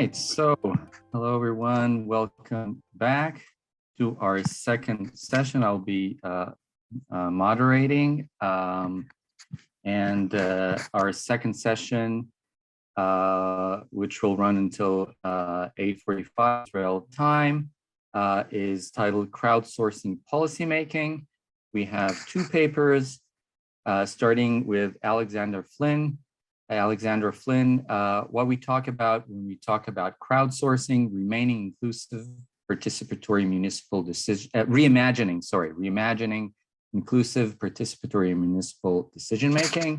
right, so hello everyone, welcome back to our second session. I'll be moderating, and our second session, which will run until 8:45 Israel time, is titled Crowdsourcing Policymaking. We have two papers, starting with Alexandra Flynn. What we talk about when we talk about crowdsourcing, remaining inclusive, participatory municipal decision, reimagining inclusive, participatory municipal decision-making.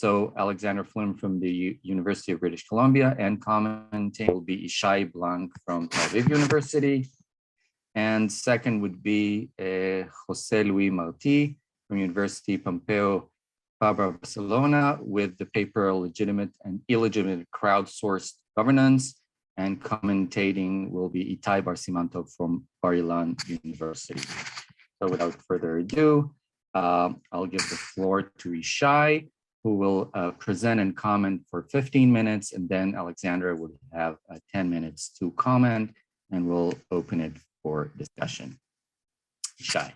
So Alexandra Flynn from the University of British Columbia, and commenting will be Yishai from Aviv University. And second would be José Martí from University Pompeu, Fabra, Barcelona, with the paper Legitimate and Illegitimate Crowdsourced Governance, and commentating will be Ittai Bar-Siman-Tov from Ilan University. So without further ado, I'll give the floor to Yishai, who will present and comment for 15 minutes, and then Alexandra will have 10 minutes to comment, and we'll open it for discussion. Yishai.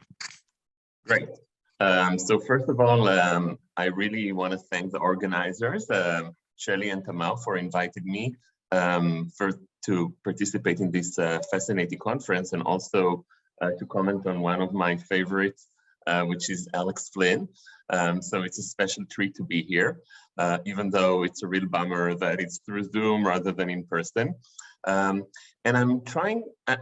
Great. So first of all, I really want to thank the organizers, Shelly and Tamar, for inviting me to participate in this fascinating conference, and also to comment on one of my favorites, which is Alex Flynn. So it's a special treat to be here, even though it's a real bummer that it's through Zoom rather than in person. And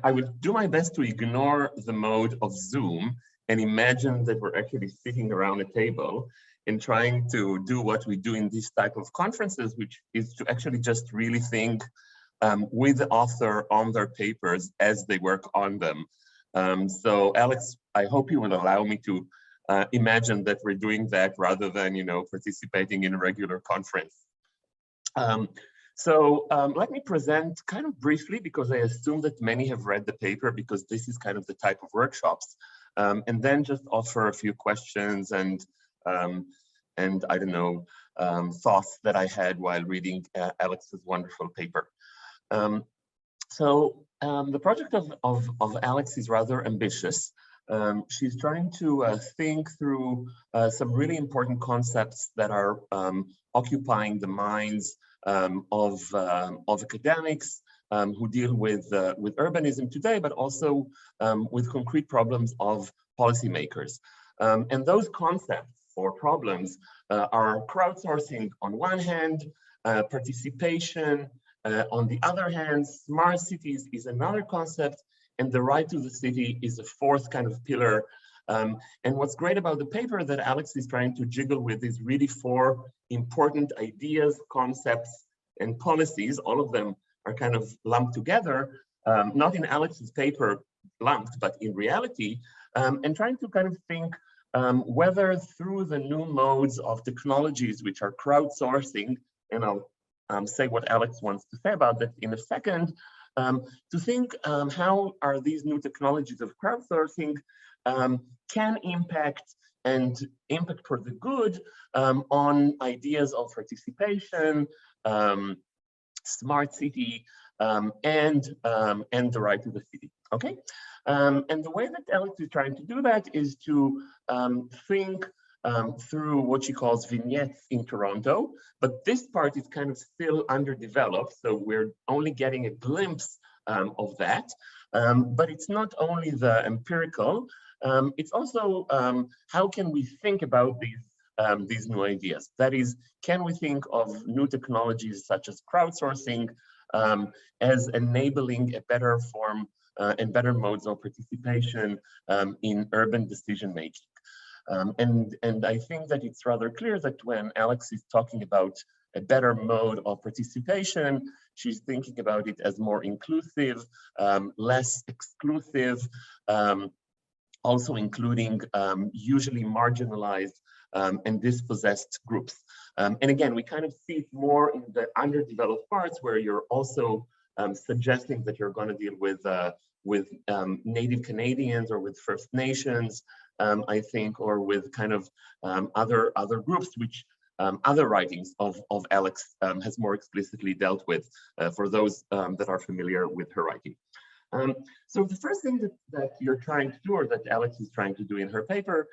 I will do my best to ignore the mode of Zoom and imagine that we're actually sitting around a table and trying to do what we do in this type of conferences, which is to actually just really think with the author on their papers as they work on them. So Alex, I hope you will allow me to imagine that we're doing that rather than, participating in a regular conference. So let me present kind of briefly, because I assume that many have read the paper, because this is kind of the type of workshops. And then just offer a few questions and I don't know, thoughts that I had while reading Alex's wonderful paper. The project of Alex is rather ambitious. She's trying to think through some really important concepts that are occupying the minds of academics who deal with urbanism today, but also with concrete problems of policymakers. And those concepts or problems are crowdsourcing on one hand, participation on the other hand, smart cities is another concept, and the right to the city is a fourth kind of pillar. And what's great about the paper that Alex is trying to jiggle with is really four important ideas, concepts, and policies. All of them are kind of lumped together, not in Alex's paper lumped, but in reality, and trying to kind of think whether through the new modes of technologies, which are crowdsourcing, and I'll say what Alex wants to say about that in a second, to think how are these new technologies of crowdsourcing can impact for the good on ideas of participation, smart city, and the right to the city. Okay, and the way that Alex is trying to do that is to think through what she calls vignettes in Toronto, but this part is kind of still underdeveloped, so we're only getting a glimpse of that. But it's not only the empirical, it's also how can we think about these new ideas? That is, can we think of new technologies such as crowdsourcing as enabling a better form and better modes of participation in urban decision-making? And I think that it's rather clear that when Alex is talking about a better mode of participation, she's thinking about it as more inclusive, less exclusive, also including usually marginalized and dispossessed groups. And again, we kind of see it more in the underdeveloped parts where you're also suggesting that you're going to deal with Native Canadians or with First Nations, I think, or with kind of other groups which other writings of Alex has more explicitly dealt with for those that are familiar with her writing. So the first thing that you're trying to do, or that Alex is trying to do in her paper,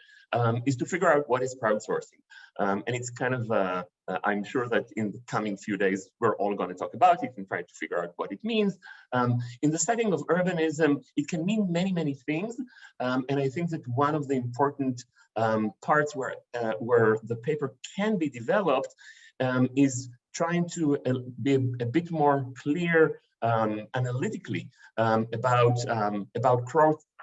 is to figure out what is crowdsourcing. And it's kind of, I'm sure that in the coming few days, we're all going to talk about it and try to figure out what it means. In the setting of urbanism, it can mean many, many things. And I think that one of the important parts where the paper can be developed is trying to be a bit more clear analytically about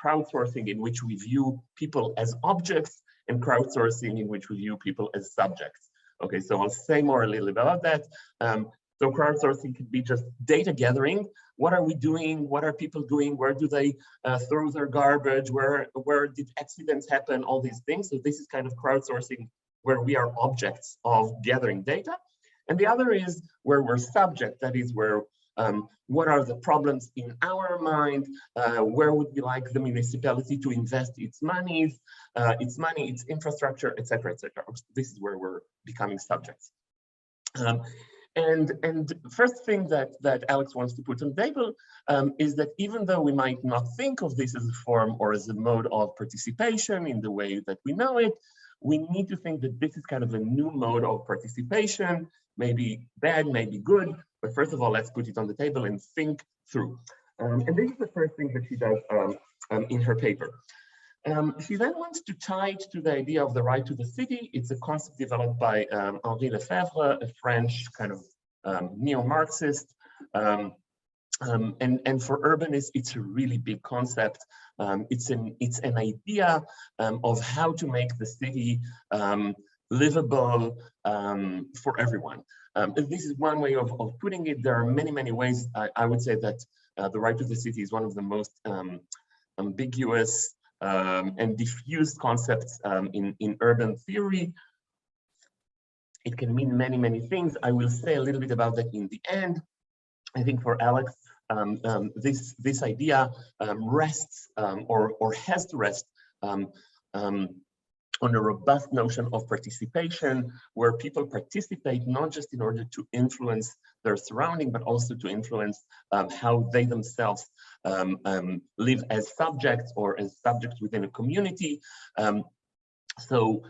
crowdsourcing, in which we view people as objects, and crowdsourcing in which we view people as subjects. Okay, so I'll say more a little about that. So crowdsourcing could be just data gathering. What are we doing? What are people doing? Where do they throw their garbage? Where did accidents happen? All these things. So this is kind of crowdsourcing where we are objects of gathering data. And the other is where we're subject, that is where what are the problems in our mind? Where would we like the municipality to invest its money, its infrastructure, etc., etc. This is where we're becoming subjects. And first thing that Alex wants to put on the table is that even though we might not think of this as a form or as a mode of participation in the way that we know it, we need to think that this is kind of a new mode of participation, maybe bad, maybe good, but first of all, let's put it on the table and think through. And this is the first thing that she does in her paper. She then wants to tie it to the idea of the right to the city. It's a concept developed by Henri Lefebvre, a French kind of neo-Marxist. And for urbanists, it's a really big concept. It's an idea of how to make the city livable for everyone. This is one way of putting it. There are many, many ways. I would say that the right to the city is one of the most ambiguous and diffused concepts in urban theory. It can mean many, many things. I will say a little bit about that in the end. I think for Alex, this idea rests or has to rest on a robust notion of participation, where people participate not just in order to influence their surrounding, but also to influence how they themselves live as subjects or as subjects within a community. So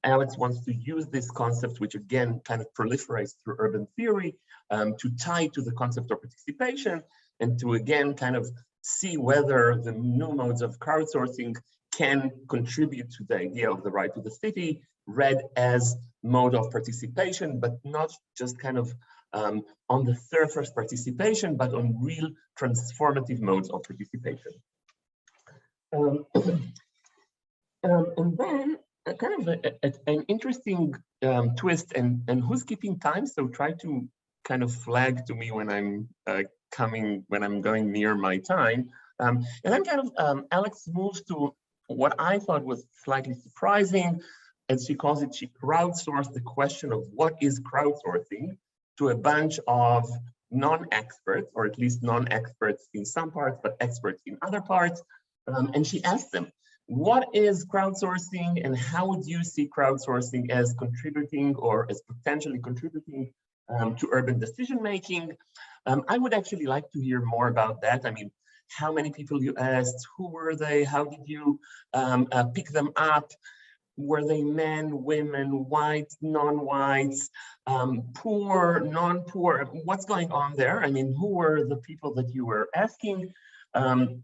Alex wants to use this concept, which again kind of proliferates through urban theory, to tie to the concept of participation, and to again kind of see whether the new modes of crowdsourcing can contribute to the idea of the right to the city, read as mode of participation, but not just kind of on the surface participation, but on real transformative modes of participation. And then kind of an interesting twist, and who's keeping time? So try to kind of flag to me when I'm going near my time. And then kind of Alex moves to what I thought was slightly surprising, as she calls it. She crowdsourced the question of what is crowdsourcing to a bunch of non-experts, or at least non-experts in some parts, but experts in other parts. And she asked them, what is crowdsourcing, and how would you see crowdsourcing as contributing or as potentially contributing to urban decision-making? I would actually like to hear more about that. I mean, how many people you asked, who were they, how did you pick them up? Were they men, women, white, non-whites, poor, non-poor? What's going on there? I mean, who were the people that you were asking? And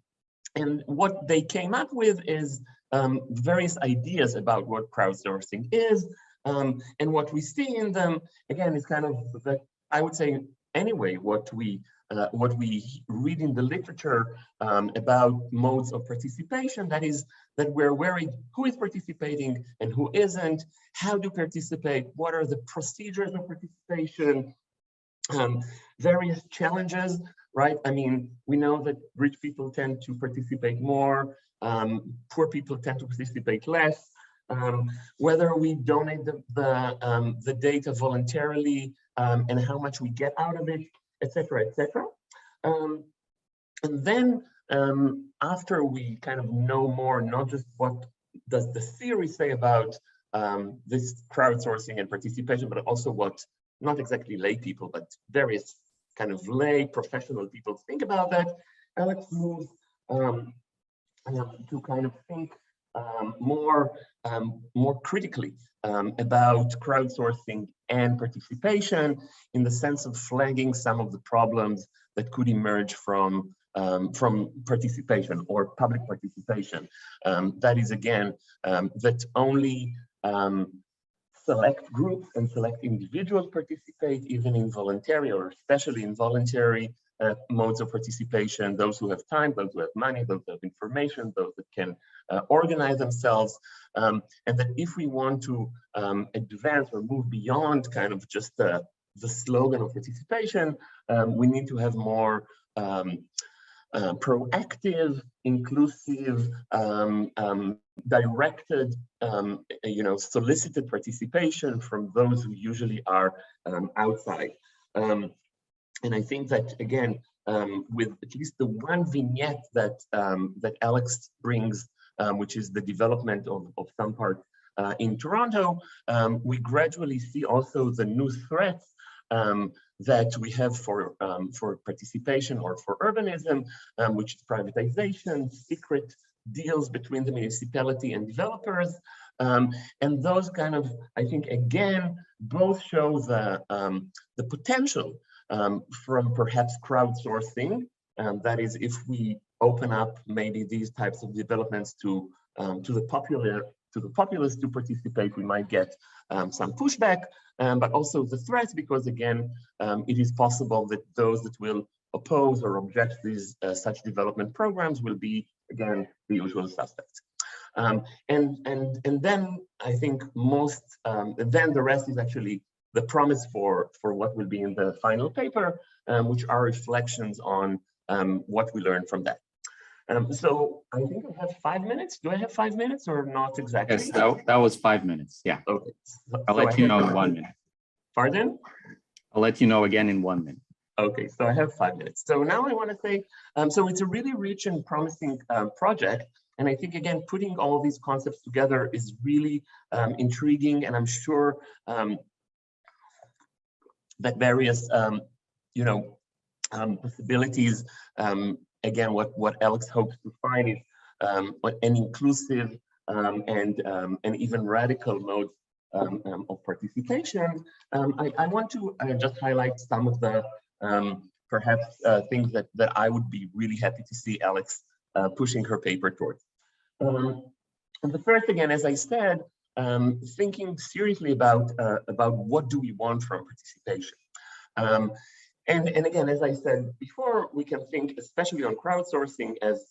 what they came up with is various ideas about what crowdsourcing is. And what we see in them, again, is kind of, I would say, anyway, what we read in the literature about modes of participation, that is, that we're worried who is participating and who isn't, how to participate, what are the procedures of participation, various challenges, right? I mean, we know that rich people tend to participate more, poor people tend to participate less, whether we donate the data voluntarily and how much we get out of it, etc., etc. And then after we kind of know more, not just what does the theory say about this crowdsourcing and participation, but also what not exactly lay people, but various kind of lay professional people think about that, Alex moves to kind of think more critically about crowdsourcing and participation in the sense of flagging some of the problems that could emerge from participation or public participation. That is, again, that only select groups and select individuals participate, even in voluntary or especially in voluntary modes of participation, those who have time, those who have money, those who have information, those that can organize themselves. And that if we want to advance or move beyond kind of just the slogan of participation, we need to have more proactive, inclusive, directed, solicited participation from those who usually are outside. And I think that, again, with at least the one vignette that that Alex brings, which is the development of some part in Toronto, we gradually see also the new threats that we have for participation or for urbanism, which is privatization, secret deals between the municipality and developers. And those kind of, I think, again, both show the potential from perhaps crowdsourcing. That is, if we open up maybe these types of developments to the populace to participate, we might get some pushback, but also the threats, because again, it is possible that those that will oppose or object these such development programs will be, again, the usual suspects. And then I think then the rest is actually the promise for what will be in the final paper, which are reflections on what we learned from that. So I think I have 5 minutes. Do I have 5 minutes or not exactly? Yes, that was 5 minutes. Yeah. Okay. I'll let you know in 1 minute. Pardon? I'll let you know again in 1 minute. Okay, so I have 5 minutes. So now I want to say, so it's a really rich and promising project. And I think, again, putting all these concepts together is really intriguing. And I'm sure that various, possibilities, again, what Alex hopes to find is an inclusive and even radical mode of participation. I want to just highlight some of the perhaps things that I would be really happy to see Alex pushing her paper towards. And the first, again, as I said, thinking seriously about what do we want from participation. And again, as I said before, we can think, especially on crowdsourcing, as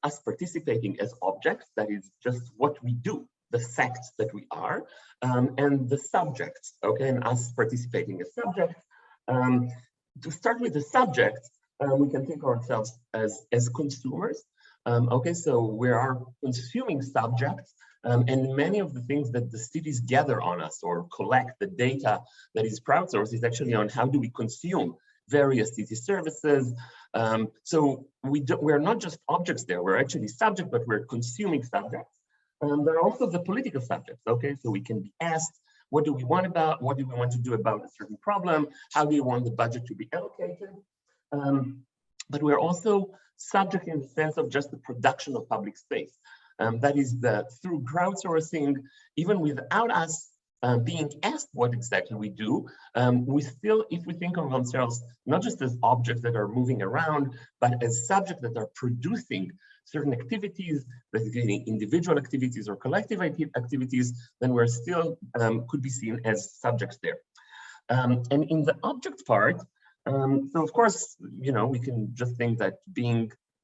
us participating as objects, that is just what we do, the facts that we are, and the subjects, okay, and us participating as subjects. To start with the subjects, we can think of ourselves as consumers. Okay, so we are consuming subjects, and many of the things that the cities gather on us or collect, the data that is crowdsourced, is actually on how do we consume various city services. So we're not just objects there, we're actually subject, but we're consuming subjects. There are also the political subjects, okay? So we can be asked, what do we want to do about a certain problem? How do you want the budget to be allocated? But we're also subject in the sense of just the production of public space. That is through crowdsourcing, even without us being asked what exactly we do, we still, if we think of ourselves not just as objects that are moving around, but as subjects that are producing certain activities, basically individual activities or collective activities, then we're still could be seen as subjects there. And in the object part, so of course, we can just think that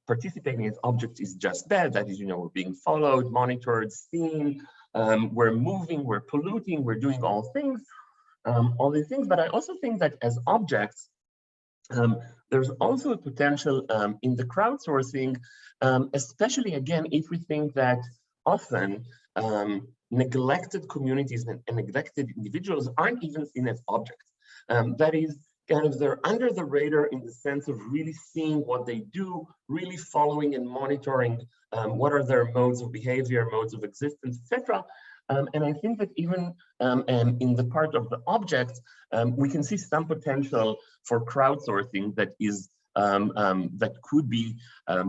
participating as objects is just bad. That is, we're being followed, monitored, seen, we're moving, we're polluting, we're doing all these things. But I also think that as objects, there's also a potential in the crowdsourcing, especially again, if we think that often neglected communities and neglected individuals aren't even seen as objects. That is, kind of they're under the radar in the sense of really seeing what they do, really following and monitoring what are their modes of behavior, modes of existence, etc. And I think that even in the part of the objects, we can see some potential for crowdsourcing that is that could be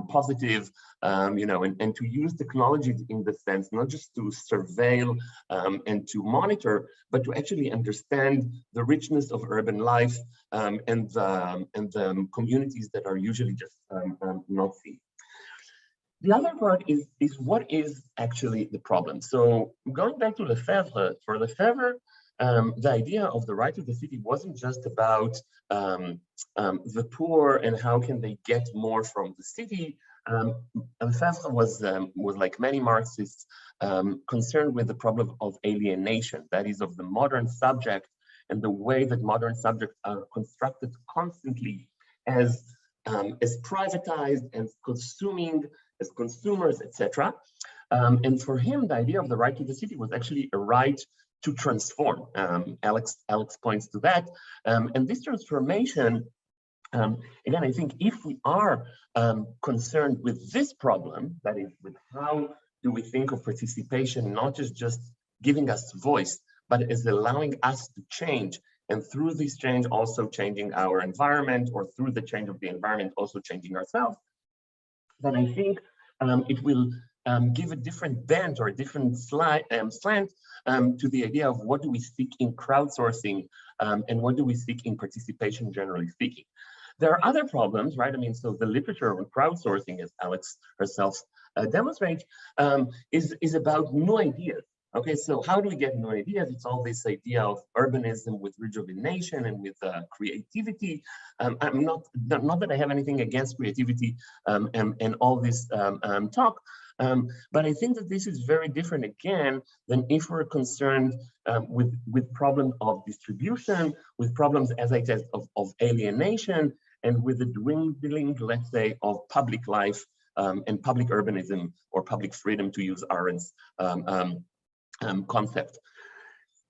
positive, and to use technology in the sense, not just to surveil and to monitor, but to actually understand the richness of urban life and the communities that are usually just not seen. The other part is what is actually the problem. So going back to Lefebvre, for Lefebvre, the idea of the right of the city wasn't just about the poor and how can they get more from the city. Lefebvre was like many Marxists, concerned with the problem of alienation, that is of the modern subject and the way that modern subjects are constructed constantly as privatized and consuming, as consumers, etc. And for him, the idea of the right to the city was actually a right to transform. Alex points to that. And this transformation, again, I think if we are concerned with this problem, that is with how do we think of participation, not just giving us voice, but as allowing us to change, and through this change also changing our environment, or through the change of the environment also changing ourselves, then I think it will give a different bent or a different slant to the idea of what do we seek in crowdsourcing and what do we seek in participation, generally speaking. There are other problems, right? I mean, so the literature on crowdsourcing, as Alex herself demonstrates, is about new ideas. Okay, so how do we get new ideas? It's all this idea of urbanism with rejuvenation and with creativity. I'm not that I have anything against creativity and all this talk, but I think that this is very different again than if we're concerned with problems of distribution, with problems, as I said, of alienation, and with the dwindling, let's say, of public life and public urbanism or public freedom, to use Arendt's concept.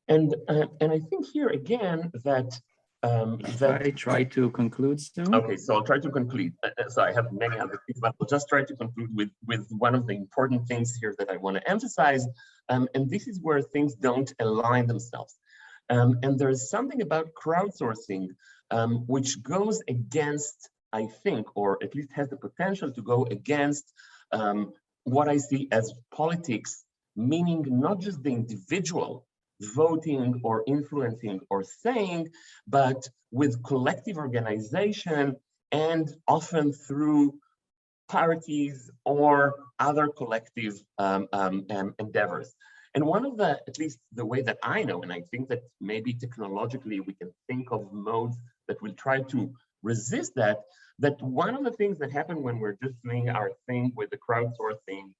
And I think here again that I try to conclude soon. Okay, so I'll try to conclude. So I have many other things, but I'll just try to conclude with one of the important things here that I want to emphasize. And this is where things don't align themselves. And there's something about crowdsourcing which goes against, I think, or at least has the potential to go against what I see as politics, meaning not just the individual voting or influencing or saying, but with collective organization and often through parties or other collective endeavors. And one of the, at least the way that I know, and I think that maybe technologically we can think of modes that will try to resist that one of the things that happen when we're just doing our thing with the crowdsourcing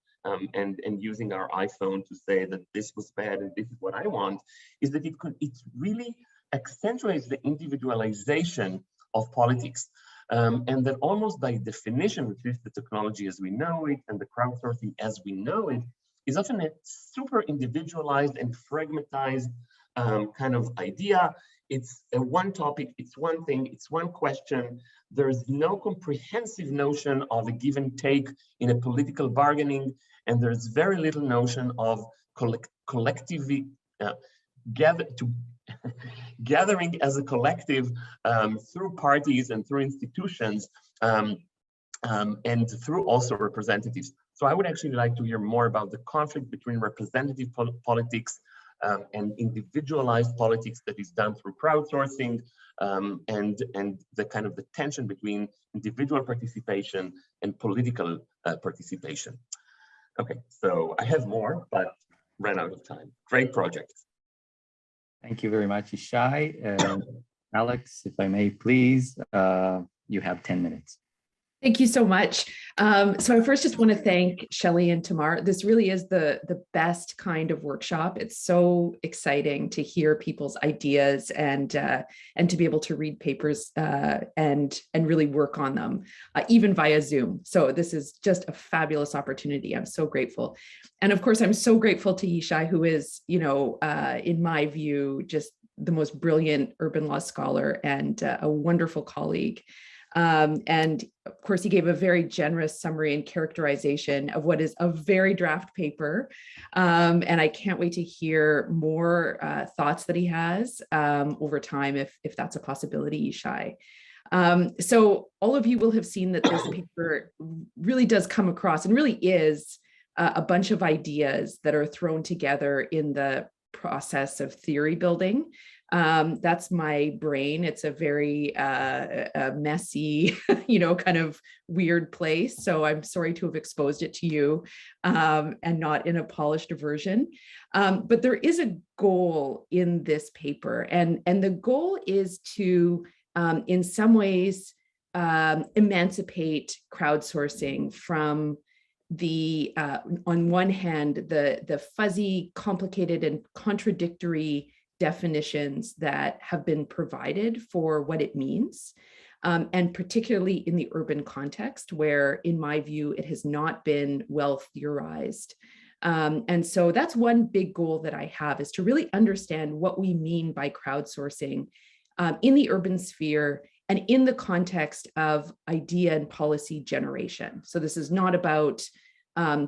and using our iPhone to say that this was bad and this is what I want, is that it really accentuates the individualization of politics. And that almost by definition, at least the technology as we know it and the crowdsourcing as we know it, is often a super individualized and fragmentized kind of idea. It's a one topic, it's one thing, it's one question. There's no comprehensive notion of a give and take in a political bargaining, and there's very little notion of collectively gathering as a collective through parties and through institutions and through also representatives. So I would actually like to hear more about the conflict between representative politics and individualized politics that is done through crowdsourcing and the kind of the tension between individual participation and political participation. Okay, so I have more, but ran out of time. Great project. Thank you very much, Yishai. Alex, if I may, please, you have 10 minutes. Thank you so much. So I first just want to thank Shelley and Tamar. This really is the best kind of workshop. It's so exciting to hear people's ideas and to be able to read papers and really work on them, even via Zoom. So this is just a fabulous opportunity. I'm so grateful. And of course, I'm so grateful to Yishai, who is, in my view, just the most brilliant urban law scholar and a wonderful colleague. And of course, he gave a very generous summary and characterization of what is a very draft paper. And I can't wait to hear more thoughts that he has over time, if that's a possibility, Yishai. So all of you will have seen that this paper really does come across and really is a bunch of ideas that are thrown together in the process of theory building. That's my brain. It's a very messy, kind of weird place. So I'm sorry to have exposed it to you and not in a polished version. But there is a goal in this paper, and the goal is to, in some ways, emancipate crowdsourcing from the, on one hand, the fuzzy, complicated, and contradictory definitions that have been provided for what it means, and particularly in the urban context, where, in my view, it has not been well theorized. And so that's one big goal that I have, is to really understand what we mean by crowdsourcing in the urban sphere and in the context of idea and policy generation. So this is not about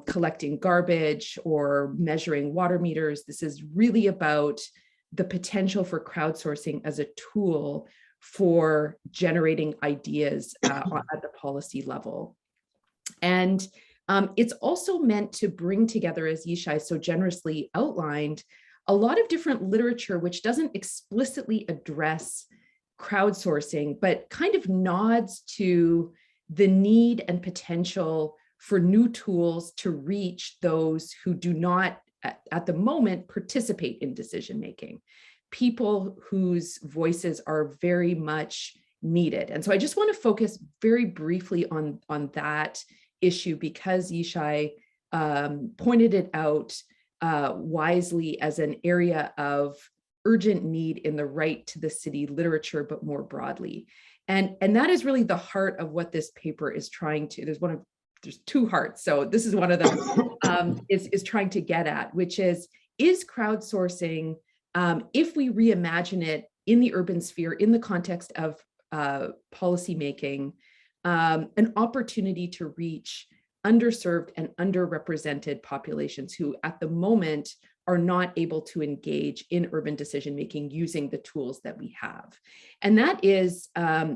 collecting garbage or measuring water meters. This is really about the potential for crowdsourcing as a tool for generating ideas at the policy level. And it's also meant to bring together, as Yishai so generously outlined, a lot of different literature which doesn't explicitly address crowdsourcing, but kind of nods to the need and potential for new tools to reach those who do not, at the moment, participate in decision-making, people whose voices are very much needed. And so I just want to focus very briefly on that issue, because Yishai pointed it out wisely as an area of urgent need in the right to the city literature, but more broadly. And that is really the heart of what this paper is trying to, there's two hearts. So this is one of them, is trying to get at, which is crowdsourcing, if we reimagine it in the urban sphere, in the context of policymaking, an opportunity to reach underserved and underrepresented populations who at the moment are not able to engage in urban decision-making using the tools that we have. And that is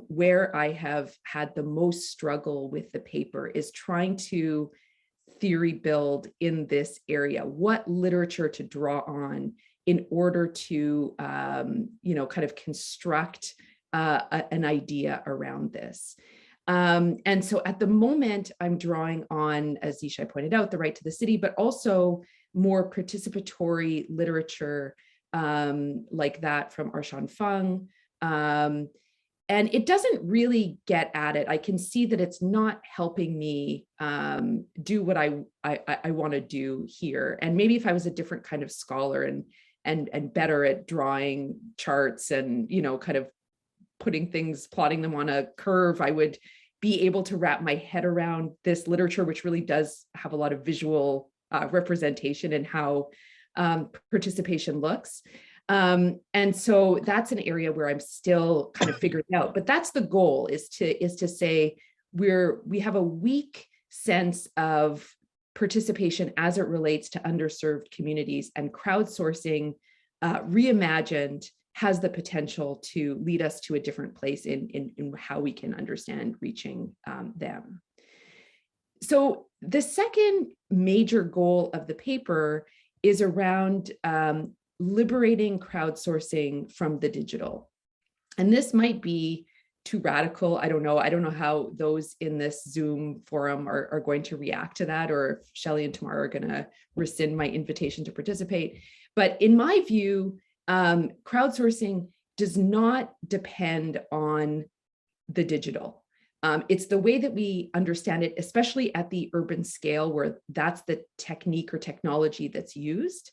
where I have had the most struggle with the paper, is trying to theory build in this area, what literature to draw on in order to, kind of construct an idea around this. And so at the moment, I'm drawing on, as Yishai pointed out, the right to the city, but also more participatory literature like that from Arshan Fung. And it doesn't really get at it. I can see that it's not helping me do what I want to do here. And maybe if I was a different kind of scholar and better at drawing charts and, kind of putting things, plotting them on a curve, I would be able to wrap my head around this literature, which really does have a lot of visual representation and how participation looks. And so that's an area where I'm still kind of figuring out, but that's the goal, is to say we have a weak sense of participation as it relates to underserved communities, and crowdsourcing reimagined has the potential to lead us to a different place in how we can understand reaching them. So the second major goal of the paper is around liberating crowdsourcing from the digital. And this might be too radical. I don't know how those in this Zoom forum are going to react to that, or if Shelley and Tamar are going to rescind my invitation to participate. But in my view, crowdsourcing does not depend on the digital. It's the way that we understand it, especially at the urban scale, where that's the technique or technology that's used.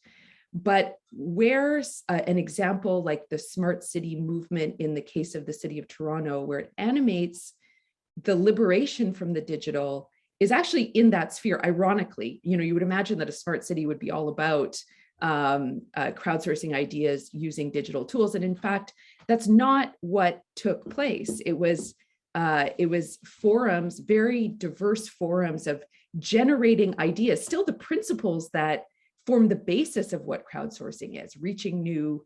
But where's an example like the smart city movement in the case of the city of Toronto, where it animates the liberation from the digital, is actually in that sphere. Ironically, you would imagine that a smart city would be all about crowdsourcing ideas using digital tools. And in fact, that's not what took place. It was it was forums, very diverse forums of generating ideas, still the principles that form the basis of what crowdsourcing is, reaching new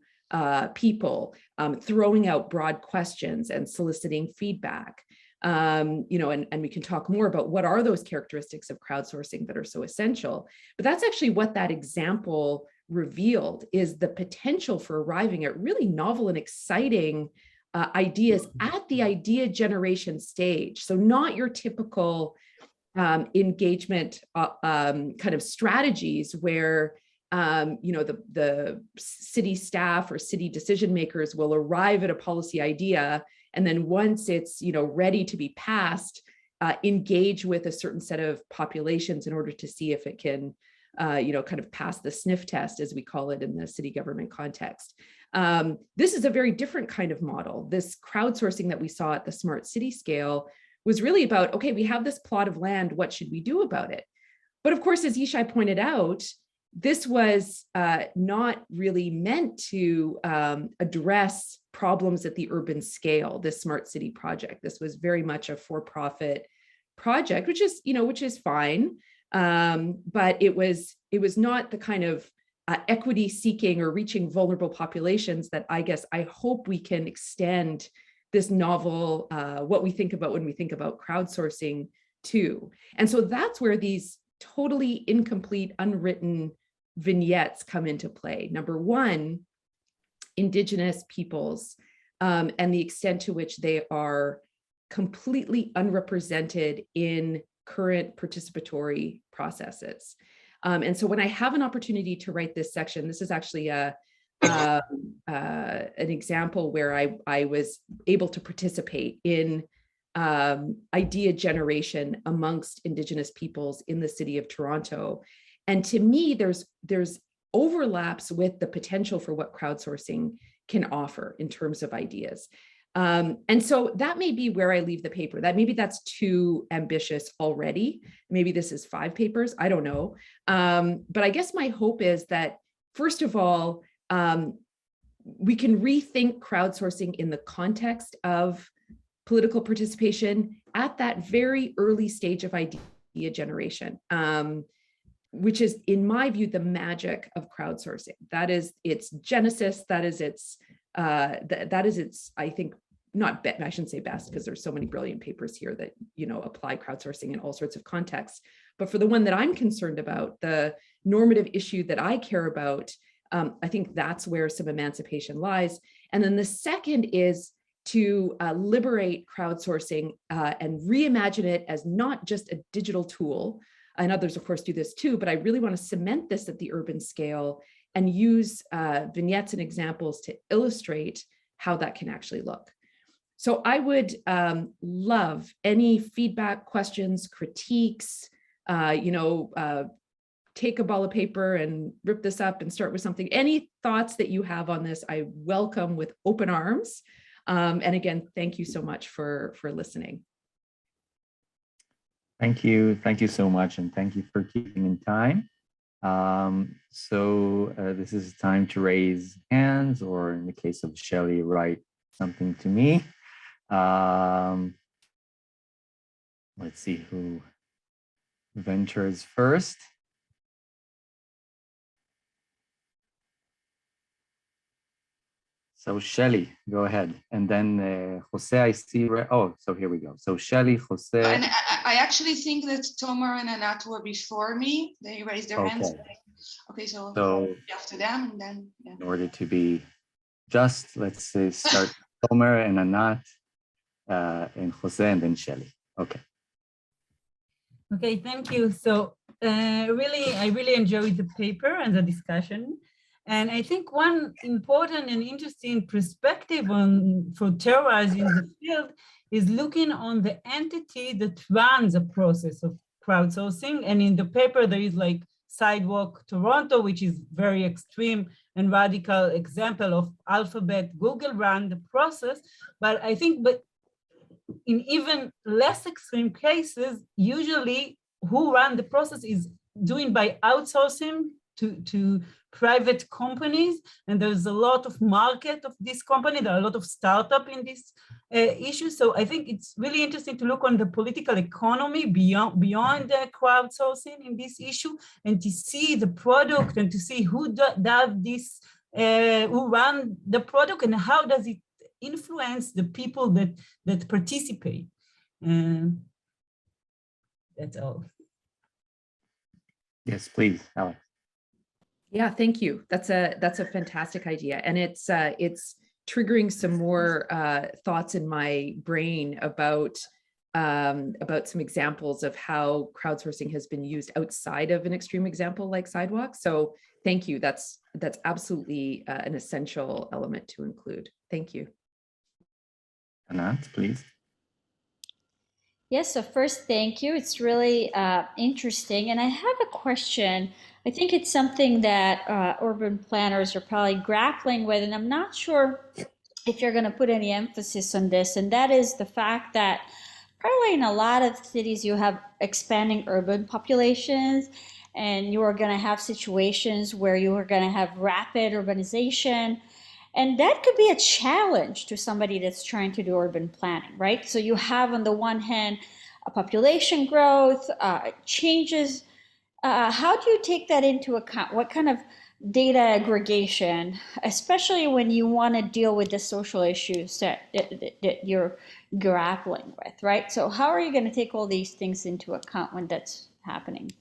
people, throwing out broad questions and soliciting feedback. And we can talk more about what are those characteristics of crowdsourcing that are so essential. But that's actually what that example revealed, is the potential for arriving at really novel and exciting ideas at the idea generation stage. So not your typical engagement kind of strategies where the city staff or city decision makers will arrive at a policy idea, and then once it's ready to be passed, engage with a certain set of populations in order to see if it can kind of pass the sniff test, as we call it in the city government context. This is a very different kind of model. This crowdsourcing that we saw at the smart city scale was really about, okay, we have this plot of land, what should we do about it? But of course, as Yishai pointed out, this was not really meant to address problems at the urban scale, this smart city project. This was very much a for-profit project, which is fine. But it was not the kind of equity seeking or reaching vulnerable populations that I hope we can extend this novel, what we think about when we think about crowdsourcing to. And so that's where these totally incomplete, unwritten vignettes come into play. Number one, Indigenous peoples and the extent to which they are completely unrepresented in current participatory processes. And so when I have an opportunity to write this section, this is actually an example where I was able to participate in idea generation amongst Indigenous peoples in the city of Toronto. And to me, there's overlaps with the potential for what crowdsourcing can offer in terms of ideas. And so that may be where I leave the paper. Maybe that's too ambitious already. Maybe this is 5 papers, I don't know. But I guess my hope is that, first of all, we can rethink crowdsourcing in the context of political participation at that very early stage of idea generation, which is, in my view, the magic of crowdsourcing. That is its genesis. That is its, I think, I shouldn't say best, because there's so many brilliant papers here that, apply crowdsourcing in all sorts of contexts. But for the one that I'm concerned about, the normative issue that I care about, I think that's where some emancipation lies. And then the second is to liberate crowdsourcing and reimagine it as not just a digital tool. And others, of course, do this too, but I really want to cement this at the urban scale and use vignettes and examples to illustrate how that can actually look. So I would love any feedback, questions, critiques, take a ball of paper and rip this up and start with something. Any thoughts that you have on this, I welcome with open arms. And again, thank you so much for listening. Thank you so much, and thank you for keeping in time. This is time to raise hands, or in the case of Shelley, write something to me. Let's see who ventures first. So Shelley, go ahead. And then José, I see. So here we go. So Shelley, José. And I actually think that Tomer and Anat were before me. They raised their hands. Okay, so after them, and then yeah. In order to be just, let's say start Tomer and Anat and José, and then Shelley. Okay. Okay, thank you. So I really enjoyed the paper and the discussion. And I think one important and interesting perspective for theorizing the field is looking on the entity that runs a process of crowdsourcing. And in the paper, there is like Sidewalk Toronto, which is very extreme and radical example of Alphabet, Google run the process. But I think, in even less extreme cases, usually who run the process is doing by outsourcing to private companies, and there's a lot of market of this company. There are a lot of startup in this issue. So I think it's really interesting to look on the political economy beyond the crowdsourcing in this issue, and to see the product and to see who does this, who run the product, and how does it influence the people that participate. That's all. Yes, please, Alex. Yeah, thank you. That's a fantastic idea, and it's triggering some more thoughts in my brain about some examples of how crowdsourcing has been used outside of an extreme example like sidewalks. So thank you. That's absolutely an essential element to include. Thank you. Anant, please. Yes, so first, thank you. It's really interesting. And I have a question. I think it's something that urban planners are probably grappling with, and I'm not sure if you're going to put any emphasis on this, and that is the fact that probably in a lot of cities you have expanding urban populations, and you are going to have situations where you are going to have rapid urbanization. And that could be a challenge to somebody that's trying to do urban planning, right? So you have on the one hand, a population growth, changes. How do you take that into account? What kind of data aggregation, especially when you want to deal with the social issues that you're grappling with, right? So how are you going to take all these things into account when that's happening?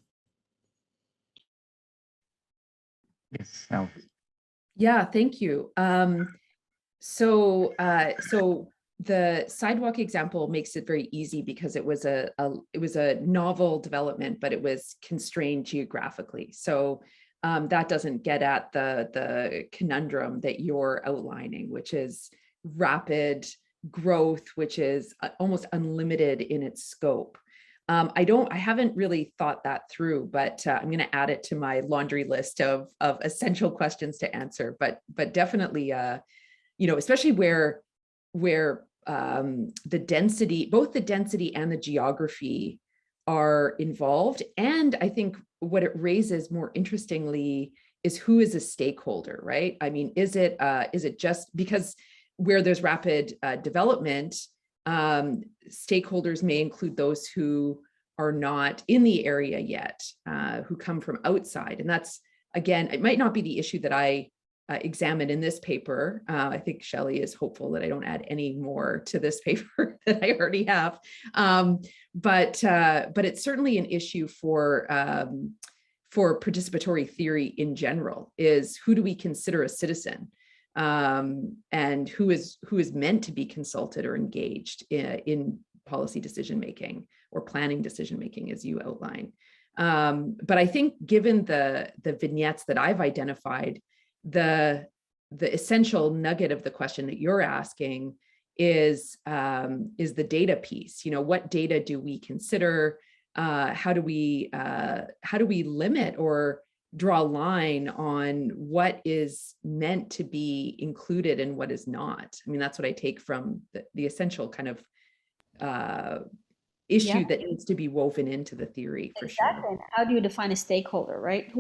Yes, Alex. Yeah, thank you. So the sidewalk example makes it very easy because it was a novel development, but it was constrained geographically. So that doesn't get at the conundrum that you're outlining, which is rapid growth, which is almost unlimited in its scope. I haven't really thought that through, but I'm going to add it to my laundry list of essential questions to answer. But definitely, especially where the density, both the density and the geography are involved. And I think what it raises more interestingly is who is a stakeholder, right? I mean, is it just because where there's rapid development, stakeholders may include those who are not in the area yet, who come from outside. And that's, again, it might not be the issue that I examined in this paper. I think Shelley is hopeful that I don't add any more to this paper that I already have. But it's certainly an issue for participatory theory in general, is who do we consider a citizen? And who is meant to be consulted or engaged in policy decision-making or planning decision-making, as you outline. But I think given the vignettes that I've identified, the essential nugget of the question that you're asking is the data piece. What data do we consider? How do we limit or draw a line on what is meant to be included and what is not? I mean, that's what I take from the essential kind of issue that needs to be woven into the theory, for sure. How do you define a stakeholder, right?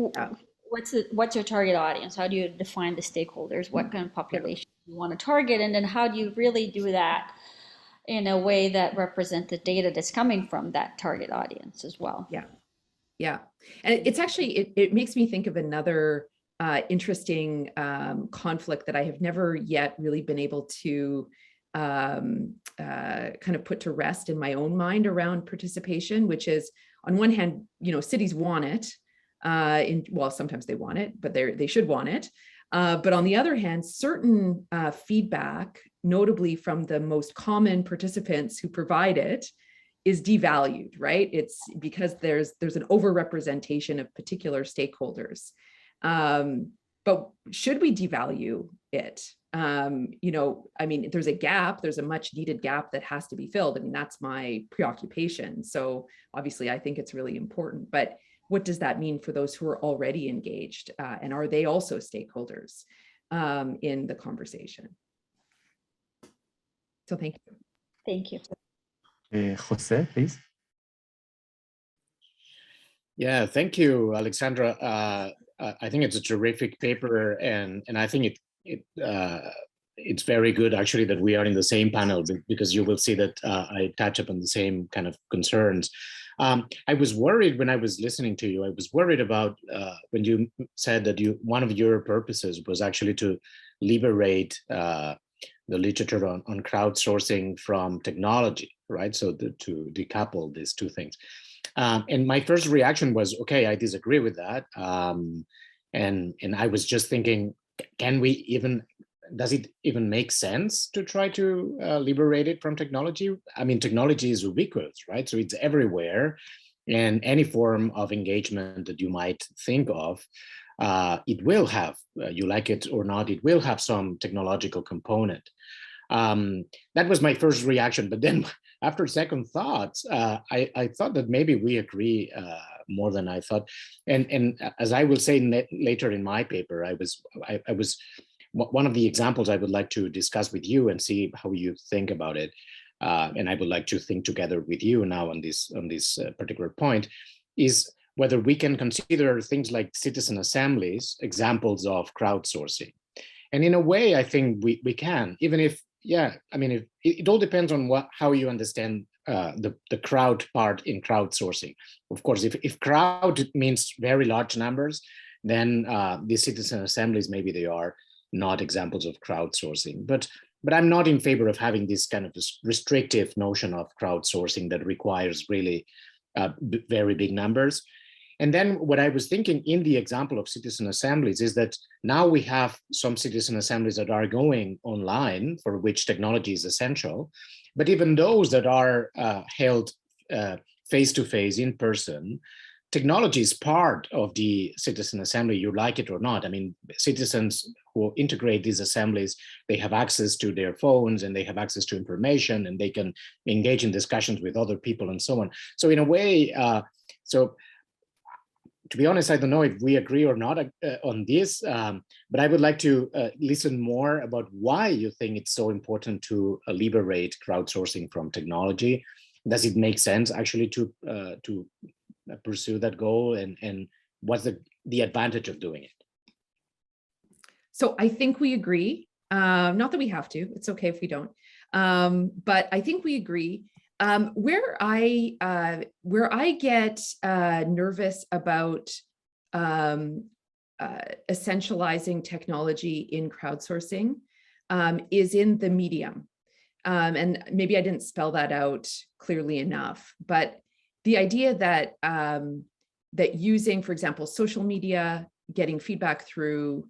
What's your target audience? How do you define the stakeholders? What kind of population you want to target? And then how do you really do that in a way that represents the data that's coming from that target audience as well? Yeah. And it's actually, it makes me think of another interesting conflict that I have never yet really been able to kind of put to rest in my own mind around participation, which is, on one hand, cities want it. Well, sometimes they want it, but they should want it. But on the other hand, certain feedback, notably from the most common participants who provide it, is devalued, right? It's because there's an overrepresentation of particular stakeholders. But should we devalue it? I mean, there's a gap, there's a much needed gap that has to be filled. I mean, that's my preoccupation. So obviously I think it's really important, but what does that mean for those who are already engaged? And are they also stakeholders in the conversation? So thank you. Thank you. José, please. Yeah, thank you, Alexandra. I think it's a terrific paper, and I think it's very good actually that we are in the same panel, because you will see that I touch upon the same kind of concerns. I was worried when I was listening to you. I was worried about when you said that one of your purposes was actually to liberate the literature on crowdsourcing from technology, right? So to decouple these two things. And my first reaction was, okay, I disagree with that. And I was just thinking, does it even make sense to try to liberate it from technology? I mean, technology is ubiquitous, right? So it's everywhere. And any form of engagement that you might think of, it will have, you like it or not, it will have some technological component. That was my first reaction. But then after second thoughts, I thought that maybe we agree more than I thought. And as I will say later in my paper, I was one of the examples I would like to discuss with you and see how you think about it. And I would like to think together with you now on this particular point, is whether we can consider things like citizen assemblies examples of crowdsourcing. And in a way, I think we can, even if, yeah, I mean, it all depends on how you understand the crowd part in crowdsourcing. Of course, if crowd means very large numbers, then these citizen assemblies, maybe they are not examples of crowdsourcing. But I'm not in favor of having this kind of restrictive notion of crowdsourcing that requires really very big numbers. And then what I was thinking in the example of citizen assemblies is that now we have some citizen assemblies that are going online, for which technology is essential. But even those that are held face-to-face in person, technology is part of the citizen assembly, you like it or not. I mean, citizens who integrate these assemblies, they have access to their phones and they have access to information, and they can engage in discussions with other people and so on. So in a way, to be honest, I don't know if we agree or not on this, but I would like to listen more about why you think it's so important to liberate crowdsourcing from technology. Does it make sense actually to pursue that goal, and what's the advantage of doing it? So I think we agree. Not that we have to. It's okay if we don't. But I think we agree. Where I get nervous about essentializing technology in crowdsourcing is in the medium. And maybe I didn't spell that out clearly enough, but the idea that that using, for example, social media, getting feedback through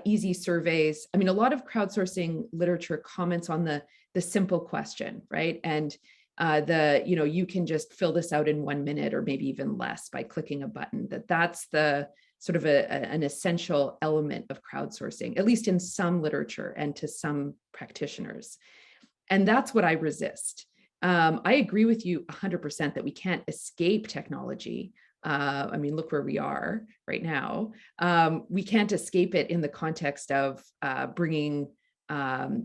easy surveys. I mean, a lot of crowdsourcing literature comments on the simple question, right? And you can just fill this out in 1 minute or maybe even less by clicking a button. That's the sort of an essential element of crowdsourcing, at least in some literature and to some practitioners. And that's what I resist. I agree with you 100% that we can't escape technology. I mean, look where we are right now. We can't escape it in the context of bringing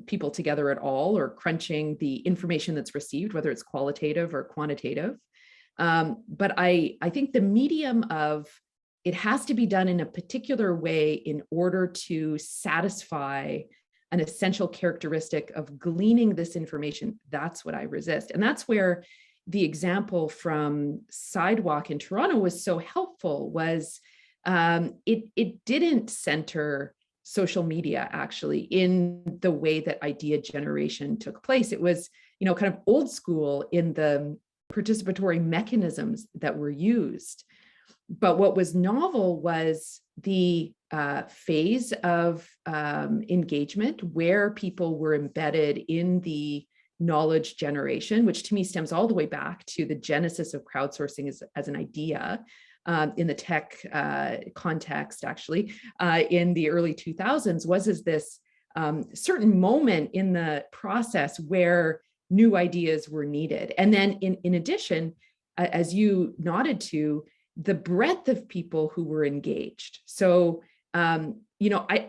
people together at all, or crunching the information that's received, whether it's qualitative or quantitative. But I think the medium of it has to be done in a particular way in order to satisfy an essential characteristic of gleaning this information. That's what I resist. And that's where the example from Sidewalk in Toronto was so helpful, was it didn't center social media actually in the way that idea generation took place. It was, kind of old school in the participatory mechanisms that were used. But what was novel was the phase of engagement where people were embedded in the knowledge generation, which to me stems all the way back to the genesis of crowdsourcing as an idea in the tech context, actually, in the early 2000s, was this certain moment in the process where new ideas were needed. And then in addition, as you nodded to, the breadth of people who were engaged. So, I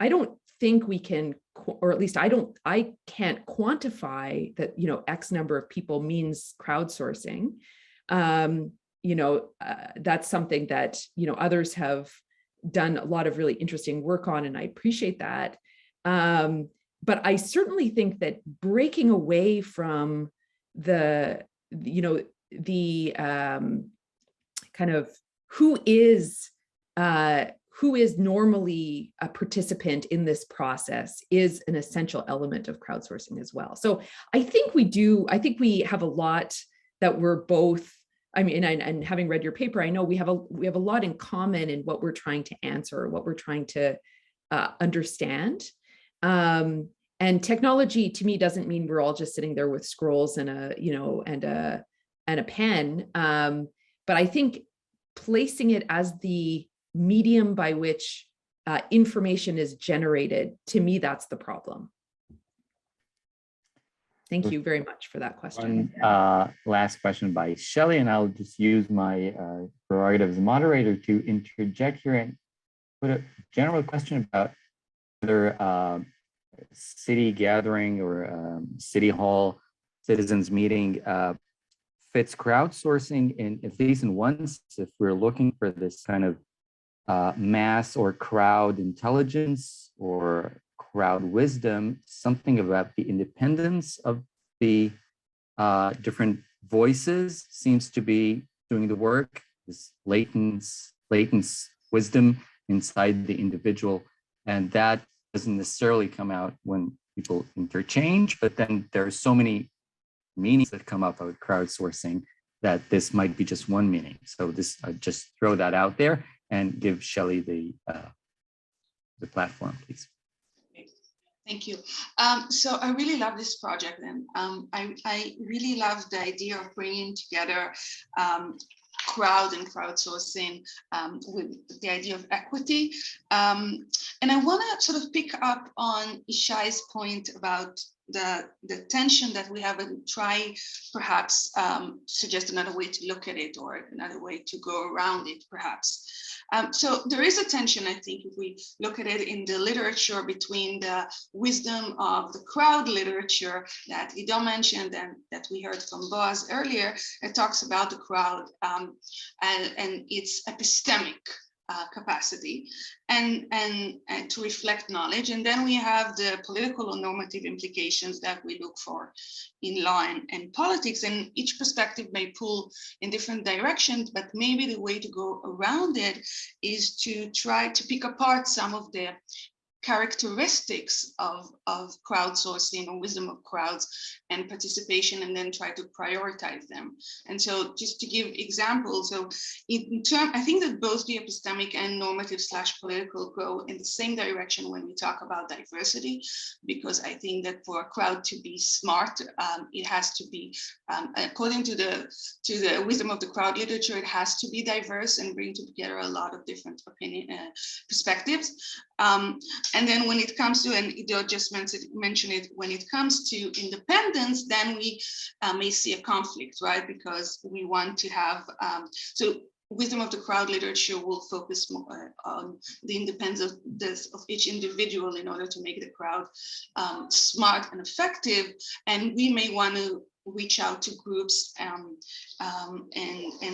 don't think we can, or at least I can't quantify that, X number of people means crowdsourcing. That's something that, others have done a lot of really interesting work on, and I appreciate that. But I certainly think that breaking away from the kind of who is normally a participant in this process is an essential element of crowdsourcing as well. So I think we have a lot that we're both, I mean, and having read your paper, I know we have a lot in common in what we're trying to answer, what we're trying to understand. And technology to me doesn't mean we're all just sitting there with scrolls and a pen. But I think placing it as the medium by which information is generated, to me, that's the problem. Thank you very much for that question. One last question by Shelley, and I'll just use my prerogative as a moderator to interject here and put a general question about whether city gathering or city hall citizens meeting fits crowdsourcing in, at least in one sense, if we're looking for this kind of mass or crowd intelligence or crowd wisdom, something about the independence of the different voices seems to be doing the work, this latent wisdom inside the individual. And that doesn't necessarily come out when people interchange, but then there are so many meanings that come up of crowdsourcing that this might be just one meaning. So this, just throw that out there and give Shelley the platform, please. Thank you. So I really love this project, and I really love the idea of bringing together crowd and crowdsourcing with the idea of equity. And I want to sort of pick up on Yishai's point about the tension that we have and try perhaps suggest another way to look at it or another way to go around it perhaps. So there is a tension, I think, if we look at it in the literature between the wisdom of the crowd literature that Iddo mentioned and that we heard from Boaz earlier. It talks about the crowd and its epistemic capacity and to reflect knowledge. And then we have the political or normative implications that we look for in law and politics. And each perspective may pull in different directions, but maybe the way to go around it is to try to pick apart some of the characteristics of crowdsourcing or wisdom of crowds and participation, and then try to prioritize them. And so just to give examples, so I think that both the epistemic and normative / political go in the same direction when we talk about diversity, because I think that for a crowd to be smart, it has to be, according to the wisdom of the crowd literature, it has to be diverse and bring together a lot of different perspectives. And then when it comes to, and Iddo just mentioned it, when it comes to independence, then we may see a conflict, right? Because we want to have, so wisdom of the crowd literature will focus more on the independence of each individual in order to make the crowd smart and effective. And we may want to reach out to groups and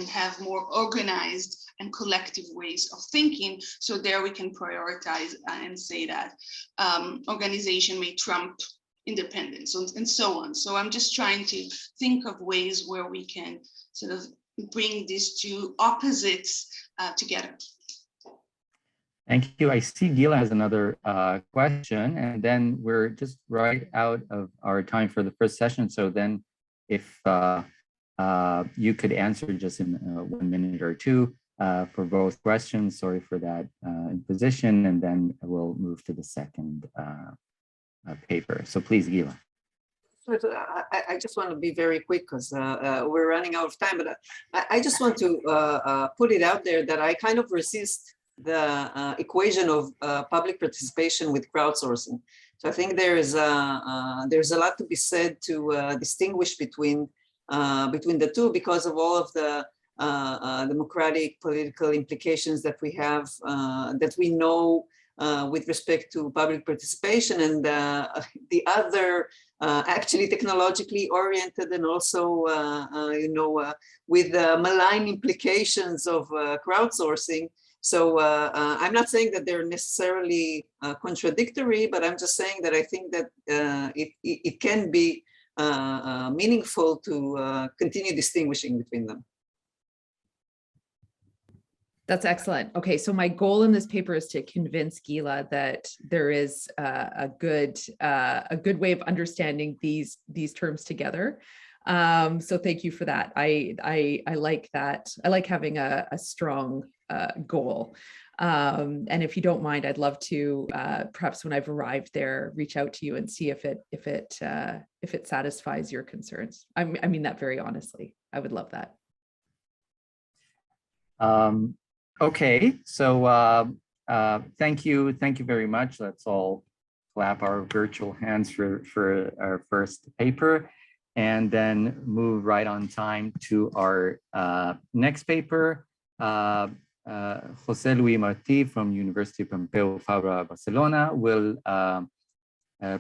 have more organized and collective ways of thinking. So there we can prioritize and say that organization may trump independence and so on. So I'm just trying to think of ways where we can sort of bring these two opposites together. Thank you. I see Gila has another question, and then we're just right out of our time for the first session. So then if you could answer just in 1 minute or two for both questions, sorry for that imposition, and then we'll move to the second paper. So please, Gila. I just want to be very quick because we're running out of time, but I just want to put it out there that I kind of resist the equation of public participation with crowdsourcing. So I think there's a lot to be said to distinguish between the two because of all of the democratic political implications that we have, that we know with respect to public participation, and the other actually technologically oriented and also with malign implications of crowdsourcing So I'm not saying that they're necessarily contradictory, but I'm just saying that I think that it can be meaningful to continue distinguishing between them. That's excellent. Okay, so my goal in this paper is to convince Gila that there is a good way of understanding these terms together. So thank you for that. I like that. I like having a strong goal. And if you don't mind, I'd love to perhaps when I've arrived there, reach out to you and see if it satisfies your concerns. I mean that very honestly. I would love that. Okay, so thank you very much. Let's all clap our virtual hands for our first paper, and then move right on time to our next paper. José Luis Martí from University of Pompeu, Fabra, Barcelona will